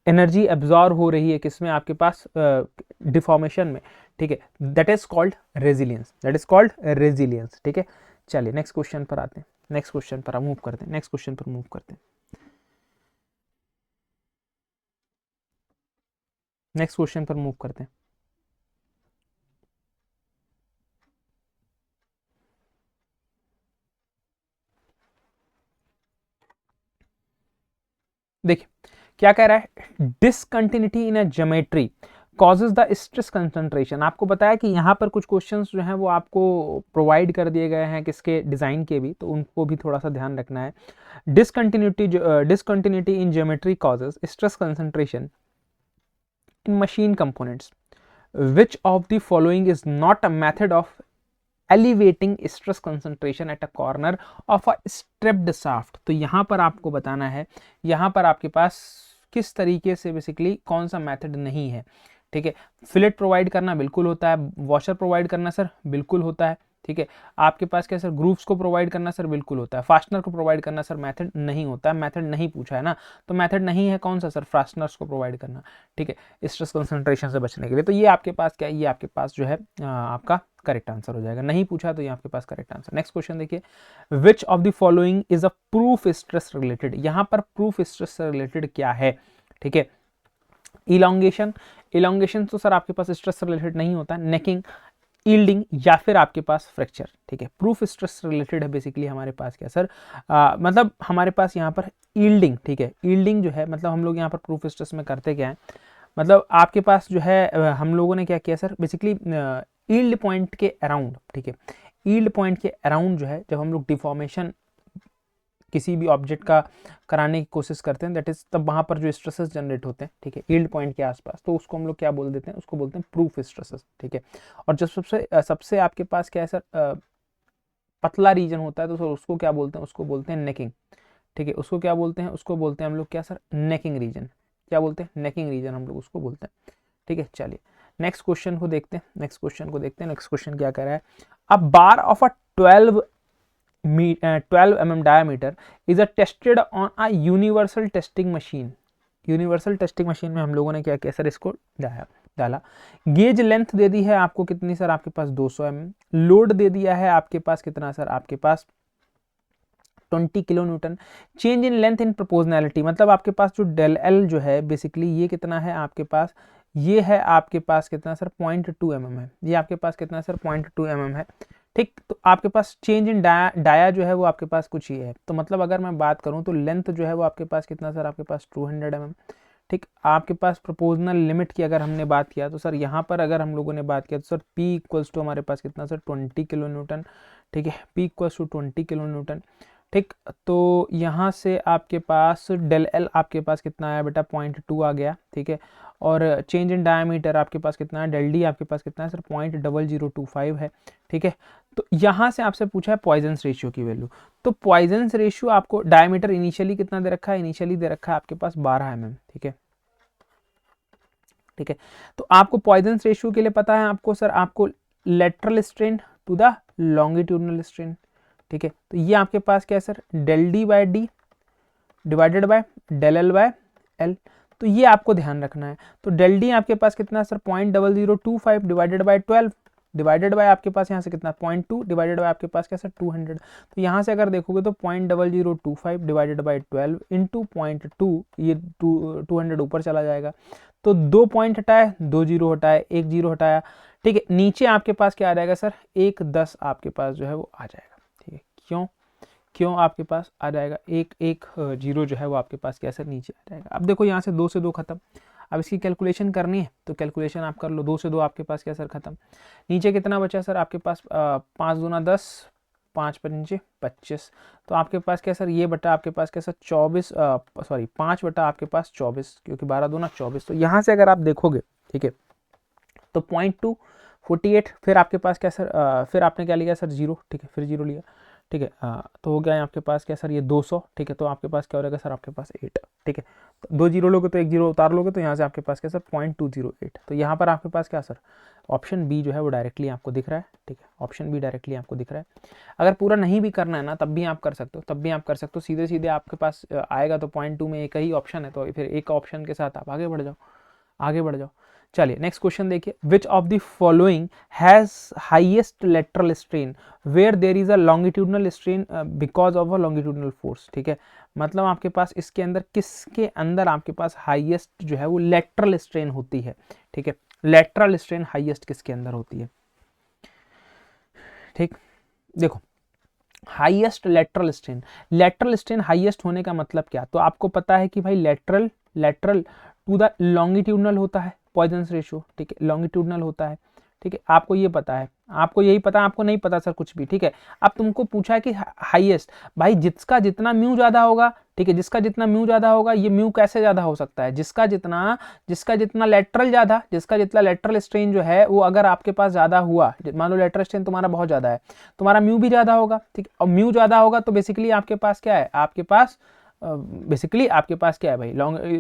S1: एनर्जी एब्जॉर्व हो रही है किसमें, आपके पास डिफॉर्मेशन में, ठीक है, that is called resilience, that is called resilience, ठीक है। चलिए नेक्स्ट क्वेश्चन पर आते हैं, नेक्स्ट क्वेश्चन पर मूव करते हैं, नेक्स्ट क्वेश्चन पर मूव करते हैं, नेक्स्ट क्वेश्चन पर मूव करते हैं। देखिए क्या कह रहा है, discontinuity in a geometry causes the stress concentration. आपको बताया कि यहाँ पर कुछ क्वेश्चंस जो हैं वो आपको प्रोवाइड कर दिए गए हैं किसके, डिज़ाइन के भी, तो उनको भी थोड़ा सा ध्यान रखना है। Discontinuity in geometry causes stress concentration in machine components, which of the following is not a method of alleviating stress concentration at a corner of a stepped shaft. तो यहाँ पर आपको बताना है, यहाँ पर आपके पास किस तरीके से बेसिकली कौन सा मेथड नहीं है, ठीक है। फिलेट प्रोवाइड करना बिल्कुल होता है, वॉशर प्रोवाइड करना सर बिल्कुल होता है, ठीक है। आपके पास क्या सर, ग्रूव्स को प्रोवाइड करना सर बिल्कुल होता है, फास्टनर को प्रोवाइड करना सर मेथड नहीं होता है, मेथड नहीं पूछा है ना, तो मेथड नहीं है कौन सा सर, फास्टनर्स को प्रोवाइड करना, ठीक है, स्ट्रेस कंसंट्रेशन से बचने के लिए। तो ये आपके पास क्या है, ये आपके पास जो है आपका करेक्ट आंसर हो जाएगा, नहीं पूछा तो ये आपके पास करेक्ट आंसर। नेक्स्ट क्वेश्चन देखिए, which of the following is a proof stress related. यहाँ पर प्रूफ स्ट्रेस से रिलेटेड क्या है, ठीक है। इलोंगेशन, इलोंगेशन तो सर आपके पास स्ट्रेस से रिलेटेड नहीं होता है, नेकिंग, ईल्डिंग या फिर आपके पास फ्रैक्चर, ठीक है। प्रूफ स्ट्रेस रिलेटेड है बेसिकली हमारे पास क्या सर, मतलब हमारे पास यहाँ पर ईल्डिंग, ठीक है, ईल्डिंग जो है मतलब हम लोग यहाँ पर प्रूफ स्ट्रेस में करते क्या है, मतलब आपके पास जो है हम लोगों ने क्या किया सर, बेसिकली ईल्ड पॉइंट के अराउंड, ठीक है, ईल्ड पॉइंट के अराउंड जो है जब हम लोग डिफॉर्मेशन किसी भी ऑब्जेक्ट का कराने की कोशिश करते हैं, दैट इज तब वहां पर जो स्ट्रेसेस जनरेट होते हैं, ठीक है, यील्ड पॉइंट के आसपास, तो उसको हम लोग क्या बोल देते हैं, उसको बोलते हैं प्रूफ स्ट्रेसेस, ठीक है। और जब सबसे सबसे आपके पास क्या है सर, पतला रीजन होता है तो सर उसको क्या बोलते हैं, उसको बोलते हैं नेकिंग, ठीक है, उसको क्या बोलते हैं, उसको बोलते हैं हम लोग क्या सर, नेकिंग रीजन, क्या बोलते हैं, नेकिंग रीजन हम लोग उसको बोलते हैं, ठीक है। चलिए नेक्स्ट क्वेश्चन को देखते हैं, नेक्स्ट क्वेश्चन को देखते हैं, नेक्स्ट क्वेश्चन क्या कह रहा है, अ बार of a 12 mm diameter is a tested on a universal testing machine। Universal testing machine में हम लोगों ने क्या किया सर, इसको डाला। गेज लेंथ दे दी है आपको कितनी सर, आपके पास 200 mm। लोड दे दिया है आपके पास कितना सर, आपके पास 20 kilo Newton. Change in length in proportionality, मतलब आपके पास जो डेल एल जो है बेसिकली ये कितना है आपके पास, ये है आपके पास कितना सर 0.2 mm है, ये आपके पास कितना सर 0.2 mm है, ठीक। तो आपके पास चेंज इन डाया जो है वो आपके पास कुछ ये है, तो मतलब अगर मैं बात करूं तो लेंथ जो है वो आपके पास कितना सर, आपके पास 200 mm, ठीक। आपके पास प्रोपोर्शनल लिमिट की अगर हमने बात किया तो सर यहाँ पर अगर हम लोगों ने बात किया तो सर P इक्वल्स टू हमारे पास कितना सर 20 किलो न्यूटन, ठीक है, P equals to 20 kilo newton, ठीक। तो यहाँ से आपके पास डेल एल आपके पास कितना आया बेटा 0.2 आ गया, ठीक है। और चेंज इन डायमीटर आपके पास कितना है, डेल डी आपके पास कितना है सर 0.0025 है, ठीक है। तो यहाँ से आपसे पूछा है पॉइजन्स रेशियो की वैल्यू। तो पॉइजन्स रेशियो आपको डायमीटर इनिशियली कितना दे रखा है, इनिशियली दे रखा है आपके पास 12 mm, ठीक है, ठीक है। तो आपको पॉइजन्स रेशियो के लिए पता है आपको सर, आपको lateral strain to the longitudinal strain, ठीक है। तो ये आपके पास क्या है sir, del D by D divided by del L by L. तो ये आपको ध्यान रखना है। तो डेल डी आपके पास कितना है sir 0.0025 divided by 12 divided by आपके पास यहाँ से कितना 0.2 डिवाइडेड बाय आपके पास क्या सर 200। तो यहाँ से अगर देखोगे तो 0.0025 डिवाइडेड बाय 12 इंटू 0.2, ये 200 ऊपर चला जाएगा। तो 2 पॉइंट हटाए, 2 जीरो हटाए, 1 जीरो हटाया, ठीक है। नीचे आपके पास क्या आ जाएगा सर 110 आपके पास जो है वो आ जाएगा, ठीक है। क्यों आपके पास आ जाएगा, एक जीरो जो है वो आपके पास क्या सर नीचे आ जाएगा। अब देखो यहाँ से 2 से 2 खत्म। अब इसकी कैलकुलेशन करनी है तो कैलकुलेशन आप कर लो, 2 से 2 आपके पास क्या सर खत्म। नीचे कितना बचा सर आपके पास 5 दूना 10, 5 पंचे 25। तो आपके पास क्या सर ये बटा आपके पास क्या सर 24, सॉरी 5 बटा आपके पास 24, क्योंकि 12 दूना 24। तो यहाँ से अगर आप देखोगे, ठीक है, तो 0.2 48, फिर आपके पास क्या सर फिर आपने क्या लिया सर 0, ठीक है, फिर 0 लिया, ठीक है। तो हो गया है आपके पास क्या सर ये 200, ठीक है। तो आपके पास क्या हो जाएगा सर आपके पास 8, ठीक है। तो 2 जीरो लोगे तो 1 जीरो उतार लोगे, तो यहाँ से आपके पास क्या सर 0.208। तो यहाँ पर आपके पास क्या सर ऑप्शन बी जो है वो डायरेक्टली आपको दिख रहा है, ठीक है। ऑप्शन बी डायरेक्टली आपको दिख रहा है। अगर पूरा नहीं भी करना है ना तब भी आप कर सकते हो, तब भी आप कर सकते हो। सीधे सीधे आपके पास आएगा तो 0.2 में एक ही ऑप्शन है, तो फिर एक ऑप्शन के साथ आप आगे बढ़ जाओ, आगे बढ़ जाओ। चलिए नेक्स्ट क्वेश्चन देखिए, which of the following has highest lateral strain where there is a longitudinal strain because of a longitudinal force, ठीक है। मतलब आपके पास इसके अंदर किसके अंदर आपके पास हाईएस्ट जो है वो लेटरल स्ट्रेन होती है, ठीक है। लेटरल स्ट्रेन हाईएस्ट किसके अंदर होती है, ठीक। देखो हाईएस्ट लेटरल स्ट्रेन हाईएस्ट होने का मतलब क्या, तो आपको पता है कि भाई लेटरल टू द लॉन्गिट्यूडनल होता है पॉइजन्स रेशियो, ठीक है, लॉन्गिट्यूडनल होता है, ठीक है। आपको ये पता है, आपको यही पता है, आपको नहीं पता सर कुछ भी, ठीक है। अब तुमको पूछा है कि हाईएस्ट, भाई जिसका जितना म्यू ज्यादा होगा, ठीक है, जिसका जितना म्यू ज्यादा होगा, ये म्यू कैसे ज्यादा हो सकता है, जिसका जितना लेटरल ज्यादा, जिसका जितना लेटरल स्ट्रेन जो है वो अगर आपके पास ज्यादा हुआ, मान लो लेटरल स्ट्रेन तुम्हारा बहुत ज्यादा है, तुम्हारा म्यू भी ज्यादा होगा, ठीक है। और म्यू ज्यादा होगा तो बेसिकली आपके पास क्या है, आपके पास बेसिकली आपके पास क्या है भाई,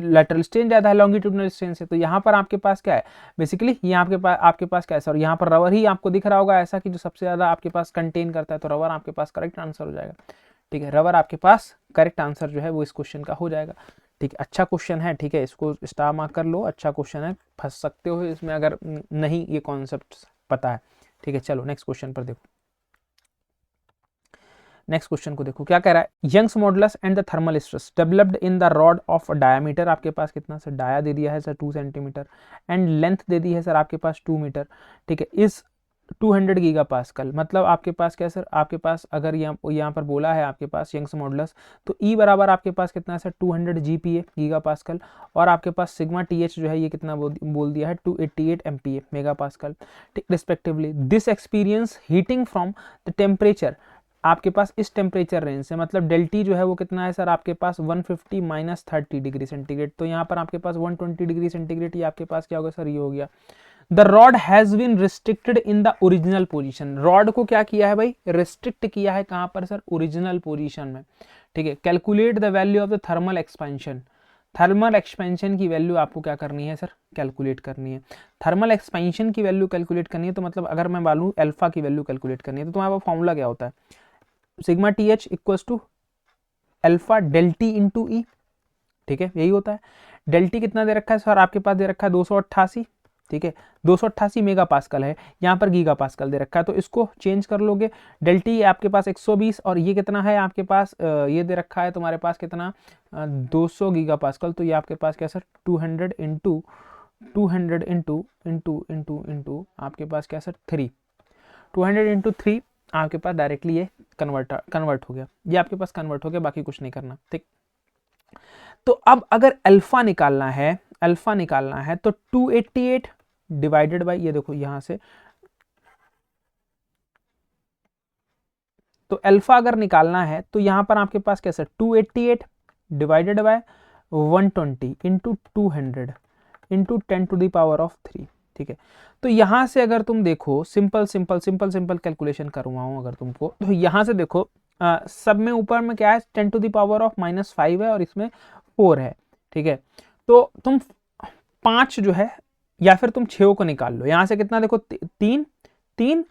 S1: लेटरल स्ट्रेन ज़्यादा है लॉन्गिट्यूडनल स्ट्रेन से। तो यहाँ पर आपके पास क्या है, बेसिकली ये आपके पास क्या है सर, यहाँ पर रबर ही आपको दिख रहा होगा ऐसा कि जो सबसे ज़्यादा आपके पास कंटेन करता है, तो रबर आपके पास करेक्ट आंसर हो जाएगा, ठीक है। रबर आपके पास करेक्ट आंसर जो है वो इस क्वेश्चन का हो जाएगा, ठीक है। अच्छा क्वेश्चन है, ठीक है, इसको स्टार मार्क कर लो, अच्छा क्वेश्चन है, फंस सकते हो इसमें अगर नहीं ये कॉन्सेप्ट पता है, ठीक है। चलो नेक्स्ट क्वेश्चन पर देखो, नेक्स्ट क्वेश्चन को देखो क्या कह रहा है, Young's modulus and the thermal stress developed in the rod of diameter, आपके पास कितना सर डाया दे दिया है सर 2 सेंटीमीटर, एंड लेंथ दे दी है सर आपके पास 2 मीटर, ठीक है, इस 200 गीगा पास्कल। मतलब आपके पास क्या सर, आपके पास अगर यहाँ पर बोला है आपके पास यंग्स मॉडुलस, तो ई बराबर आपके पास कितना है सर 200 जीपीए गीगा पास्कल, और आपके पास सिग्मा टीएच जो है ये कितना बोल दिया है 288 एमपीए मेगा पास्कल, ठीक, respectively. This experience heating from the temperature, आपके पास इस टेम्परेचर रेंज से, मतलब डेल्टी जो है वो कितना है सर आपके पास 150 माइनस 30 डिग्री सेंटीग्रेड। तो यहाँ पर आपके पास 120 डिग्री सेंटीग्रेड, ये आपके पास क्या होगा सर, ये हो गया। The rod has been restricted in the original position, rod को क्या किया है भाई, रिस्ट्रिक्ट किया है कहाँ पर सर, ओरिजिनल पोजीशन में, ठीक है। Calculate the value of the thermal expansion, thermal expansion की वैल्यू आपको क्या करनी है सर, कैलकुलेट करनी है। थर्मल एक्सपेंशन की वैल्यू कैलकुलेट करनी है, तो मतलब अगर मैं बोलूँ अल्फा की वैल्यू कैलकुलेट करनी है, तो तुम्हारा फॉर्मूला क्या होता है, sigma T H equals to alpha del T into E, ठीक है, यही होता है। डेल टी कितना दे रखा है सर आपके पास, दे रखा है 288, ठीक है, 288 मेगा पास्कल है, यहाँ पर गीगा पास्कल दे रखा है, तो इसको चेंज कर लोगे। डेल टी आपके पास 120, और ये कितना है आपके पास, ये दे रखा है तुम्हारे पास कितना 200 गीगा पास्कल, तो ये आपके पास क्या sir 200 into 200 into into into into आपके पास क्या सर 3, 200 इंटू 3 आपके पास डायरेक्टली ये कन्वर्ट हो गया, ये आपके पास कन्वर्ट हो गया, बाकी कुछ नहीं करना, ठीक। तो अब अगर अल्फा निकालना है तो 288 डिवाइडेड बाय, ये देखो यहां से तो अल्फा अगर निकालना है तो यहाँ पर आपके पास कैसे 288 डिवाइडेड बाय 120 इंटू 200 इंटू 10⁻³ ठीक है। तो यहाँ से अगर तुम देखो सिंपल कैलकुलेशन करवाऊँ अगर तुमको, तो यहाँ से देखो सब में ऊपर में क्या है 10⁻⁻5 है और इसमें 4 है ठीक है। तो तुम 5 जो है या फिर तुम 6 को निकाल लो, यहाँ से कितना देखो 3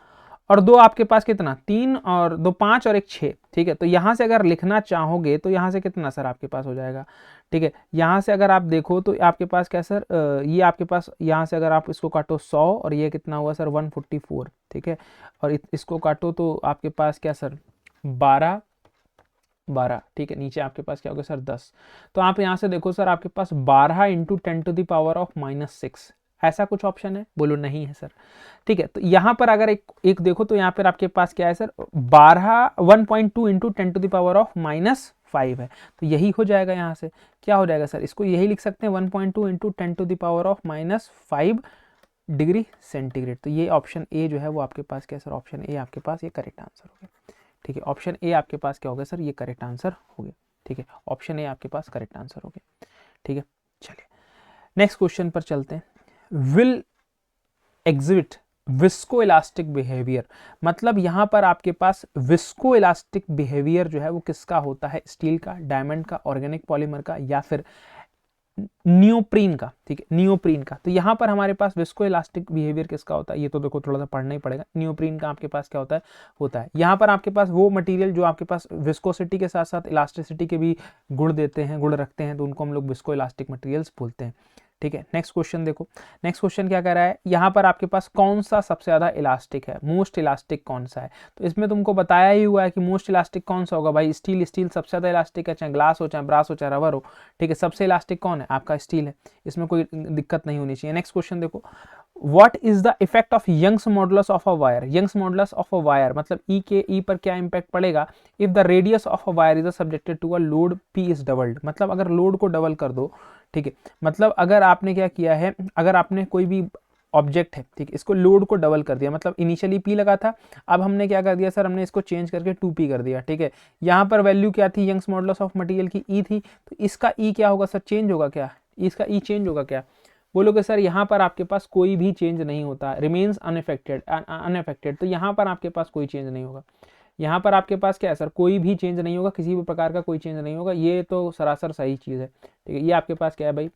S1: और 2 आपके पास कितना 3 और 2 5 और 1 6 ठीक है। तो यहाँ से अगर लिखना चाहोगे तो यहाँ से कितना सर आपके पास हो जाएगा ठीक है। यहाँ से अगर आप देखो तो आपके पास क्या सर ये आपके पास यहाँ से अगर आप इसको काटो 100 और ये कितना हुआ सर 144 ठीक है। और इसको काटो तो आपके पास क्या सर 12 ठीक है। नीचे आपके पास क्या होगा सर 10। तो आप यहाँ से देखो सर आपके पास 12 इंटू 10⁻⁻6 ऐसा कुछ ऑप्शन है, बोलो नहीं है सर ठीक है। तो यहाँ पर अगर एक देखो तो यहाँ पर आपके पास क्या है सर 1.2 इंटू 10⁻⁻5 है। तो यही हो जाएगा, यहाँ से क्या हो जाएगा सर, इसको यही लिख सकते हैं 1.2 इंटू 10⁻⁻5 डिग्री सेंटीग्रेड। तो ये ऑप्शन ए जो है वो आपके पास क्या सर, ऑप्शन ए आपके पास ये करेक्ट आंसर हो गया ठीक है। ऑप्शन ए आपके पास क्या हो गया सर, ये करेक्ट आंसर हो गया ठीक है। ऑप्शन ए आपके पास करेक्ट आंसर हो गया ठीक है। चलिए नेक्स्ट क्वेश्चन पर चलते हैं। Will exhibit visco elastic behaviour, मतलब यहां पर आपके पास विस्को इलास्टिक बिहेवियर जो है वो किसका होता है, स्टील का, डायमंड का, ऑर्गेनिक पॉलीमर का या फिर नियोप्रीन का ठीक है, नियोप्रीन का। तो यहाँ पर हमारे पास विस्को इलास्टिक बिहेवियर किसका होता है, ये तो देखो थोड़ा सा पढ़ना ही पड़ेगा। नियोप्रीन का आपके पास क्या होता है यहाँ पर आपके पास वो मटेरियल जो आपके पास विस्कोसिटी के साथ साथ इलास्टिसिटी के भी गुण देते हैं, गुण रखते हैं, तो उनको हम लोग विस्को इलास्टिक मटेरियल्स बोलते हैं ठीक है। नेक्स्ट क्वेश्चन देखो, नेक्स्ट क्वेश्चन क्या कह रहा है, यहाँ पर आपके पास कौन सा सबसे ज्यादा इलास्टिक है, मोस्ट इलास्टिक कौन सा है। तो इसमें तुमको बताया ही हुआ है कि मोस्ट इलास्टिक कौन सा होगा भाई, स्टील सबसे ज्यादा इलास्टिक है, चाहे ग्लास हो, चाहे ब्रास हो, चाहे रबर हो ठीक है। सबसे इलास्टिक कौन है, आपका स्टील है, इसमें कोई दिक्कत नहीं होनी चाहिए। नेक्स्ट क्वेश्चन देखो, what is the effect of Young's modulus of a wire. Young's modulus of a wire मतलब ई पर क्या इंपैक्ट पड़ेगा, if the radius of a wire is subjected to a load P is doubled. मतलब अगर लोड को डबल कर दो ठीक है, मतलब अगर आपने क्या किया है, अगर आपने कोई भी ऑब्जेक्ट है ठीक है, इसको लोड को डबल कर दिया, मतलब इनिशियली पी लगा था, अब हमने क्या कर दिया सर, हमने इसको चेंज करके 2p कर दिया ठीक है। यहाँ पर वैल्यू क्या थी, यंग्स मॉडुलस ऑफ मटेरियल की ई थी, तो इसका ई क्या होगा सर, चेंज होगा क्या, इसका ई चेंज होगा क्या, बोलोगे सर यहाँ पर आपके पास कोई भी चेंज नहीं होता, रिमेन्स अनअफेक्टेड। तो यहाँ पर आपके पास कोई चेंज नहीं होगा, यहाँ पर आपके पास क्या है सर, कोई भी चेंज नहीं होगा, किसी भी प्रकार का कोई चेंज नहीं होगा। ये तो सरासर सही चीज़ है ठीक है। ये आपके पास क्या है भाई,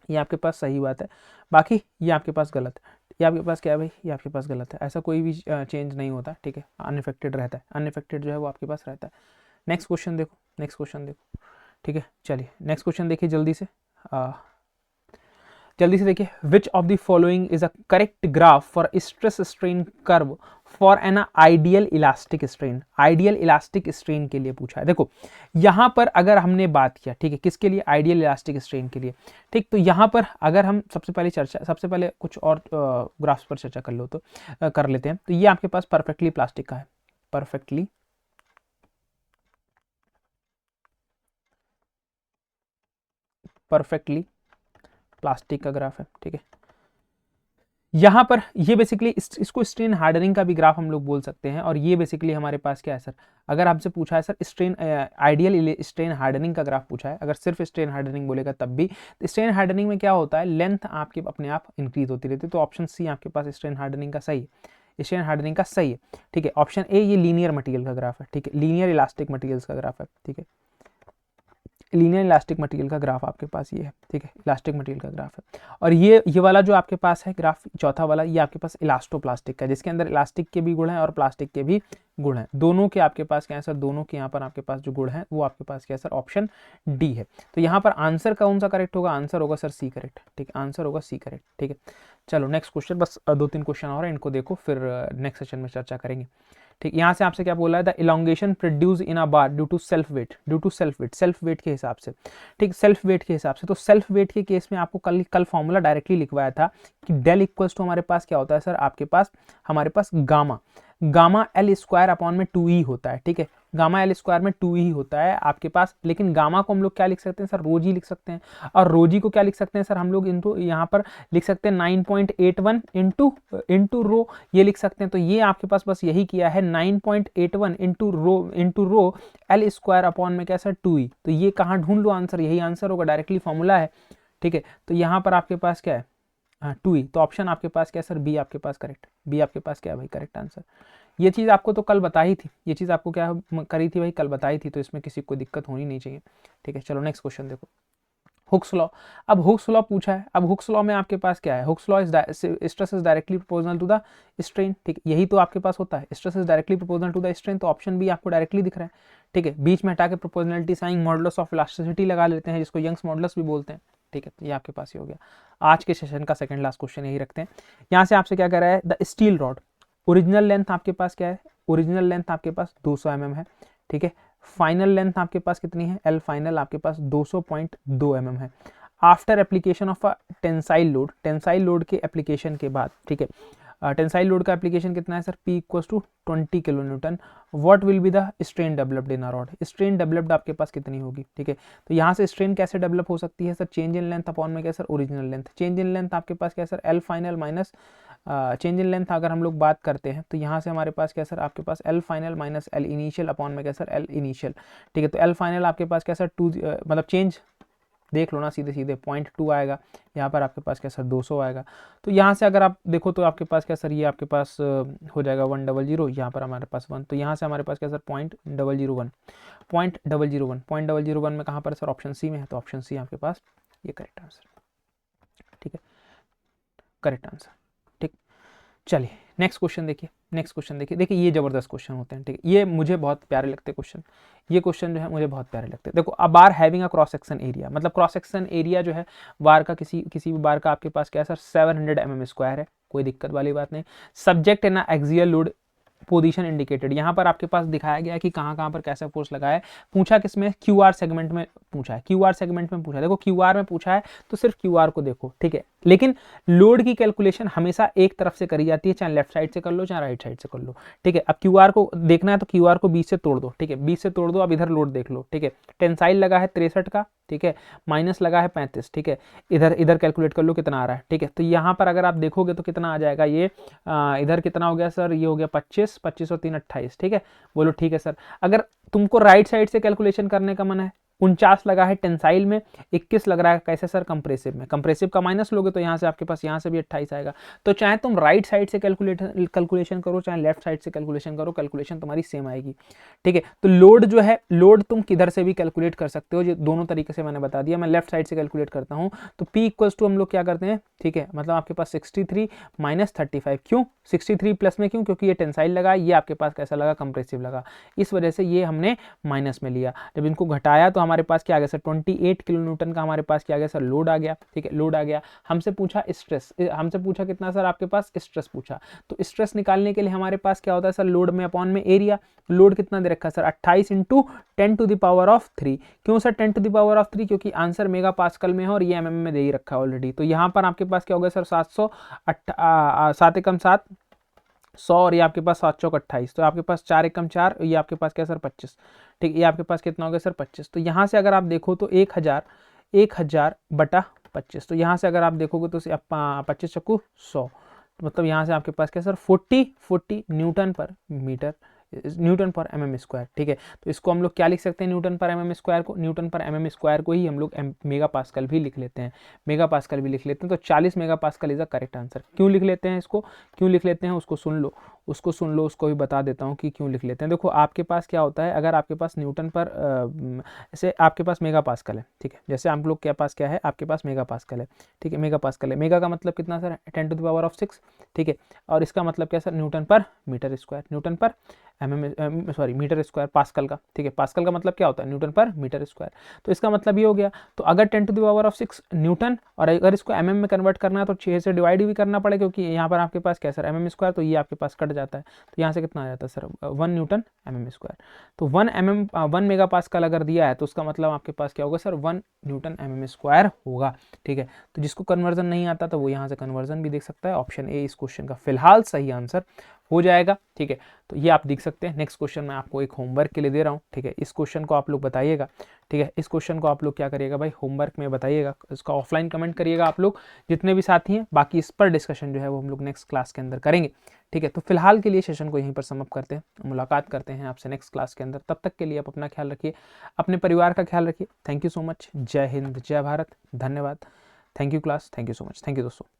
S1: ये आपके पास सही बात है, बाकी ये आपके पास गलत है। ये आपके पास क्या है भाई, ये आपके पास गलत है, ऐसा कोई भी चेंज नहीं होता ठीक है, अनअफेक्टेड रहता है, अनअफेक्टेड जो है वो आपके पास रहता है। नेक्स्ट क्वेश्चन देखो ठीक है। चलिए नेक्स्ट क्वेश्चन देखिए जल्दी से देखिए, which of the following is a correct graph for stress strain curve for an ideal elastic strain. Ideal elastic strain के लिए पूछा है। देखो यहां पर अगर हमने बात किया ठीक है, किसके लिए, आइडियल इलास्टिक स्ट्रेन के लिए ठीक। तो यहां पर अगर हम सबसे पहले कुछ और ग्राफ्स पर चर्चा कर लेते हैं। तो ये आपके पास परफेक्टली प्लास्टिक का है, परफेक्टली प्लास्टिक का ग्राफ है ठीक है। यहां पर ये बेसिकली इसको स्ट्रेन हार्डनिंग का भी ग्राफ हम लोग बोल सकते हैं। और ये बेसिकली हमारे पास क्या है सर, अगर आपसे पूछा है sir strain ideal strain hardening का ग्राफ पूछा है, अगर सिर्फ स्ट्रेन हार्डनिंग बोलेगा तब भी, तो स्ट्रेन हार्डनिंग में क्या होता है, लेंथ आपकी अपने आप इंक्रीज होती रहती है। तो ऑप्शन सी आपके पास स्ट्रेन हार्डनिंग का सही है, स्ट्रेन हार्डनिंग का सही है ठीक है। ऑप्शन ए ये लीनियर मटेरियल का ग्राफ है ठीक है, लीनियर इलास्टिक मटेरियल्स का ग्राफ है ठीक है। लीनियर इलास्टिक मटेरियल का ग्राफ आपके पास ये है ठीक है, इलास्टिक मटेरियल का ग्राफ है। और ये वाला जो आपके पास है ग्राफ चौथा वाला, ये आपके पास इलास्टोप्लास्टिक का है, जिसके अंदर इलास्टिक के भी गुण हैं और प्लास्टिक के भी गुण हैं। दोनों के आपके पास क्या है सर, दोनों के यहाँ पर आपके पास जो गुण है वो आपके पास क्या है सर, ऑप्शन डी है। तो यहाँ पर आंसर कौन सा करेक्ट होगा, आंसर होगा सर सी करेक्ट ठीक है, आंसर होगा सी करेक्ट ठीक है। चलो नेक्स्ट क्वेश्चन, बस 2-3 क्वेश्चन और है, इनको देखो फिर नेक्स्ट सेशन में चर्चा करेंगे ठीक। यहाँ से आपसे क्या बोला है, the elongation produced in a bar due to self weight के हिसाब से ठीक, सेल्फ वेट के हिसाब से। तो सेल्फ वेट के केस में आपको कल फॉर्मूला डायरेक्टली लिखवाया था कि डेल इक्वल्स टू हमारे पास क्या होता है सर, आपके पास हमारे पास gamma gamma L square upon में 2e होता है, ठीक है, गामा एल स्क्वायर में 2e होता है आपके पास, लेकिन गामा को हम लोग क्या लिख सकते हैं सर, रोजी लिख सकते हैं, और रोजी को क्या लिख सकते हैं सर हम लोग इनको यहाँ पर लिख सकते हैं 9.81 इंटू रो, ये लिख सकते हैं। तो ये आपके पास बस यही किया है 9.81 into rho L square upon में क्या सर 2e। तो ये कहाँ ढूंढ लो आंसर, यही आंसर होगा, डायरेक्टली फॉर्मूला है, ठीक है। तो यहाँ पर आपके पास क्या है, हाँ 2e, तो ऑप्शन आपके पास क्या है सर, बी आपके पास करेक्ट, बी आपके पास क्या है भाई करेक्ट आंसर। ये चीज़ आपको तो कल बताई थी, ये चीज़ आपको क्या करी थी भाई, कल बताई थी, तो इसमें किसी को दिक्कत होनी नहीं चाहिए, ठीक है। चलो नेक्स्ट क्वेश्चन देखो, हुक्स लॉ। अब हुक्स लॉ पूछा है, अब हुक्स लॉ में आपके पास क्या है, Hooke's law is stress is directly proportional to the strain, ठीक है, यही तो आपके पास होता है, stress is directly proportional to the strain, तो ऑप्शन बी आपको डायरेक्टली दिख रहा है, ठीक है। बीच में हटा के proportionality sign modulus of elasticity लगा लेते हैं, जिसको यंग्स मॉडुलस भी बोलते हैं, ठीक है। तो ये आपके पास ही हो गया। आज के सेशन का सेकंड लास्ट क्वेश्चन यही रखते हैं। यहाँ से आपसे क्या कह रहा है, the steel rod original length आपके पास क्या है, ओरिजिनल लेंथ आपके पास 200 mm है, ठीक है। फाइनल लेंथ आपके पास कितनी है, एल फाइनल आपके पास 200.2 mm है। After application of a tensile load, tensile load के एप्लीकेशन के बाद, ठीक है, टेंसाइल लोड का एप्लीकेशन कितना है sir, P equals to 20 kilo newton, what will be the strain developed in a rod, strain developed आपके पास कितनी होगी, ठीक है। तो यहाँ से स्ट्रेन कैसे डेवलप हो सकती है sir, change in length upon में क्या sir, original length, change in length आपके पास क्या sir, L final minus change in length अगर हम लोग बात करते हैं तो यहाँ से हमारे पास क्या सर, आपके पास L final minus L initial upon में क्या सर, एल इनिशियल, ठीक है। तो एल फाइनल आपके पास क्या सर 2 मतलब चेंज देख लो ना, सीधे सीधे 0.2 आएगा, यहाँ पर आपके पास क्या सर 200 आएगा। तो यहाँ से अगर आप देखो तो आपके पास क्या सर, ये आपके पास हो जाएगा 100, यहाँ पर हमारे पास 1, तो यहाँ से हमारे पास क्या सर 0.001, 0.001 में कहाँ पर सर, ऑप्शन सी में है, तो ऑप्शन सी आपके पास ये करेक्ट आंसर, ठीक है, करेक्ट आंसर, ठीक। चलिए नेक्स्ट क्वेश्चन देखिए, नेक्स्ट क्वेश्चन देखिए, देखिए ये जबरदस्त क्वेश्चन होते हैं, ठीक है, ये मुझे बहुत प्यारे लगते हैं क्वेश्चन, ये क्वेश्चन जो है मुझे बहुत प्यारे लगते हैं। देखो a bar having a cross section area, मतलब क्रॉस सेक्शन एरिया जो है बार का, किसी भी बार का आपके पास क्या है सर 700 mm स्क्वायर है, कोई दिक्कत वाली बात नहीं। सब्जेक्ट है ना एक्सियल लोड पोजीशन इंडिकेटेड, यहाँ पर आपके पास दिखाया गया है कि कहाँ कहाँ पर कैसा फोर्स लगा है, पूछा किसमें, क्यूआर सेगमेंट में पूछा है, क्यूआर सेगमेंट में पूछा है। देखो क्यूआर में पूछा है तो सिर्फ क्यूआर को देखो, ठीक है, लेकिन लोड की कैलकुलेशन हमेशा एक तरफ से करी जाती है, चाहे लेफ्ट साइड से कर लो चाहे राइट साइड से कर लो, ठीक है। अब क्यूआर को देखना है तो क्यूआर को 20 से तोड़ दो, ठीक है, 20 से तोड़ दो, अब इधर लोड देख लो, ठीक है, टेंसाइल लगा है 63 का, ठीक है, माइनस लगा है 35, ठीक है, इधर इधर कैलकुलेट कर लो कितना आ रहा है, ठीक है। तो यहाँ पर अगर आप देखोगे तो कितना आ जाएगा ये, इधर कितना हो गया सर, ये हो गया 25, 25 और 3 28, ठीक है, बोलो ठीक है सर। अगर तुमको राइट साइड से कैलकुलेशन करने का मन है, 49 लगा है टेंसाइल में, 21 लग रहा है कैसे सर, कंप्रेसिव में, कंप्रेसिव का माइनस लोगे तो यहाँ से आपके पास यहाँ से भी 28 आएगा। तो चाहे तुम राइट साइड से कैलकुलेशन करो चाहे लेफ्ट साइड से कैलकुलेशन करो, कैलकुलेशन तुम्हारी सेम आएगी, ठीक है। तो लोड जो है, लोड तुम किधर से भी कैलकुलेट कर सकते हो, ये दोनों तरीके से मैंने बता दिया। मैं लेफ्ट साइड से कैलकुलेट करता हूँ तो P इक्वल्स टू हम लोग क्या करते हैं, ठीक है, मतलब आपके पास 63 माइनस 35, क्यों 63 प्लस में, क्यों, क्योंकि ये टेंसाइल लगा, ये आपके पास कैसा लगा, कंप्रेसिव लगा, इस वजह से ये हमने माइनस में लिया। जब इनको घटाया तो हमारे पास क्या आ गया सर, 28 किलो न्यूटन का हमारे पास क्या आ गया सर, लोड आ गया, ठीक है, लोड आ गया। हमसे पूछा स्ट्रेस, हमसे पूछा कितना सर, आपके पास स्ट्रेस पूछा, तो स्ट्रेस निकालने के लिए हमारे पास क्या होता है सर, लोड में अपॉन में एरिया, लोड कितना दे रखा है sir 28 into 10 to the power of 3, क्यों sir 10 to the power of 3, क्योंकि आंसर मेगा पास्कल में है और ये एमएम में दे ही रखा है ऑलरेडी। तो यहाँ पर आपके पास क्या हो गया सर 7 एकम 7 100 और ये आपके पास 7 चौक 28, तो आपके पास 4 एकम 4, ये आपके पास क्या सर 25, ठीक, ये आपके पास कितना हो गया सर 25। तो यहाँ से अगर आप देखो तो 1000 बटा 25, तो यहाँ से अगर आप देखोगे तो 25 चक्कू 100, मतलब यहाँ से आपके पास क्या sir 40 Newton per metre, Newton पर एमएम स्क्वायर, ठीक है। तो इसको हम लोग क्या लिख सकते हैं, न्यूटन पर एमएम स्क्वायर को, न्यूटन पर एमएम स्क्वायर को ही हम लोग मेगा पास्कल भी लिख लेते हैं, मेगा पास्कल भी लिख लेते हैं। तो 40 mega pascal is the correct answer. क्यों लिख लेते हैं इसको, क्यों लिख लेते हैं उसको सुन लो, उसको भी बता देता हूँ कि क्यों लिख लेते हैं। देखो आपके पास क्या होता है, अगर आपके पास न्यूटन पर जैसे आपके पास मेगा पास्कल है, ठीक है, जैसे आप लोग के पास क्या है, आपके पास मेगा पास्कल है, ठीक है, मेगा पास्कल है, मेगा का मतलब कितना sir 10 to the power of 6, ठीक है, और इसका मतलब क्या sir newton per metre square, newton per metre square pascal का, ठीक है, पास्कल का मतलब क्या होता है न्यूटन पर मीटर स्क्वायर। तो इसका मतलब ये हो गया, तो अगर 10 to the power of 6 newton, और अगर इसको एमएम में कन्वर्ट करना है तो 6 से डिवाइड भी करना पड़ेगा, क्योंकि यहाँ पर आपके पास क्या सर एमएम स्क्वायर, तो ये आपके पास कट जाता है, तो यहाँ से कितना आ जाता है सर 1 न्यूटन एमएम स्क्वायर। तो 1 मेगा पास्कल अगर दिया है तो उसका मतलब आपके पास क्या होगा सर 1 न्यूटन एमएम स्क्वायर होगा, ठीक है। तो जिसको कन्वर्जन नहीं आता तो वो यहाँ से कन्वर्जन भी देख सकता है। ऑप्शन ए इस क्वेश्चन का फिलहाल सही आंसर हो जाएगा। ठीक है, तो ये आप देख सकते हैं। नेक्स्ट क्वेश्चन मैं आपको एक होमवर्क के लिए दे रहा हूँ। ठीक है, इस क्वेश्चन को आप लोग बताइएगा। ठीक है, इस क्वेश्चन को आप लोग क्या करिएगा भाई, होमवर्क में बताइएगा, इसका ऑफलाइन कमेंट करिएगा आप लोग जितने भी साथी हैं। बाकी इस पर डिस्कशन जो है वो हम लोग नेक्स्ट क्लास के अंदर करेंगे। ठीक है, तो फिलहाल के लिए सेशन को यहीं पर समाप्त करते हैं, मुलाकात करते हैं आपसे नेक्स्ट क्लास के अंदर। तब तक के लिए आप अपना ख्याल रखिए, अपने परिवार का ख्याल रखिए। Thank you so much. जय हिंद, जय भारत, धन्यवाद। Thank you class, thank you so much, thank you दोस्तों।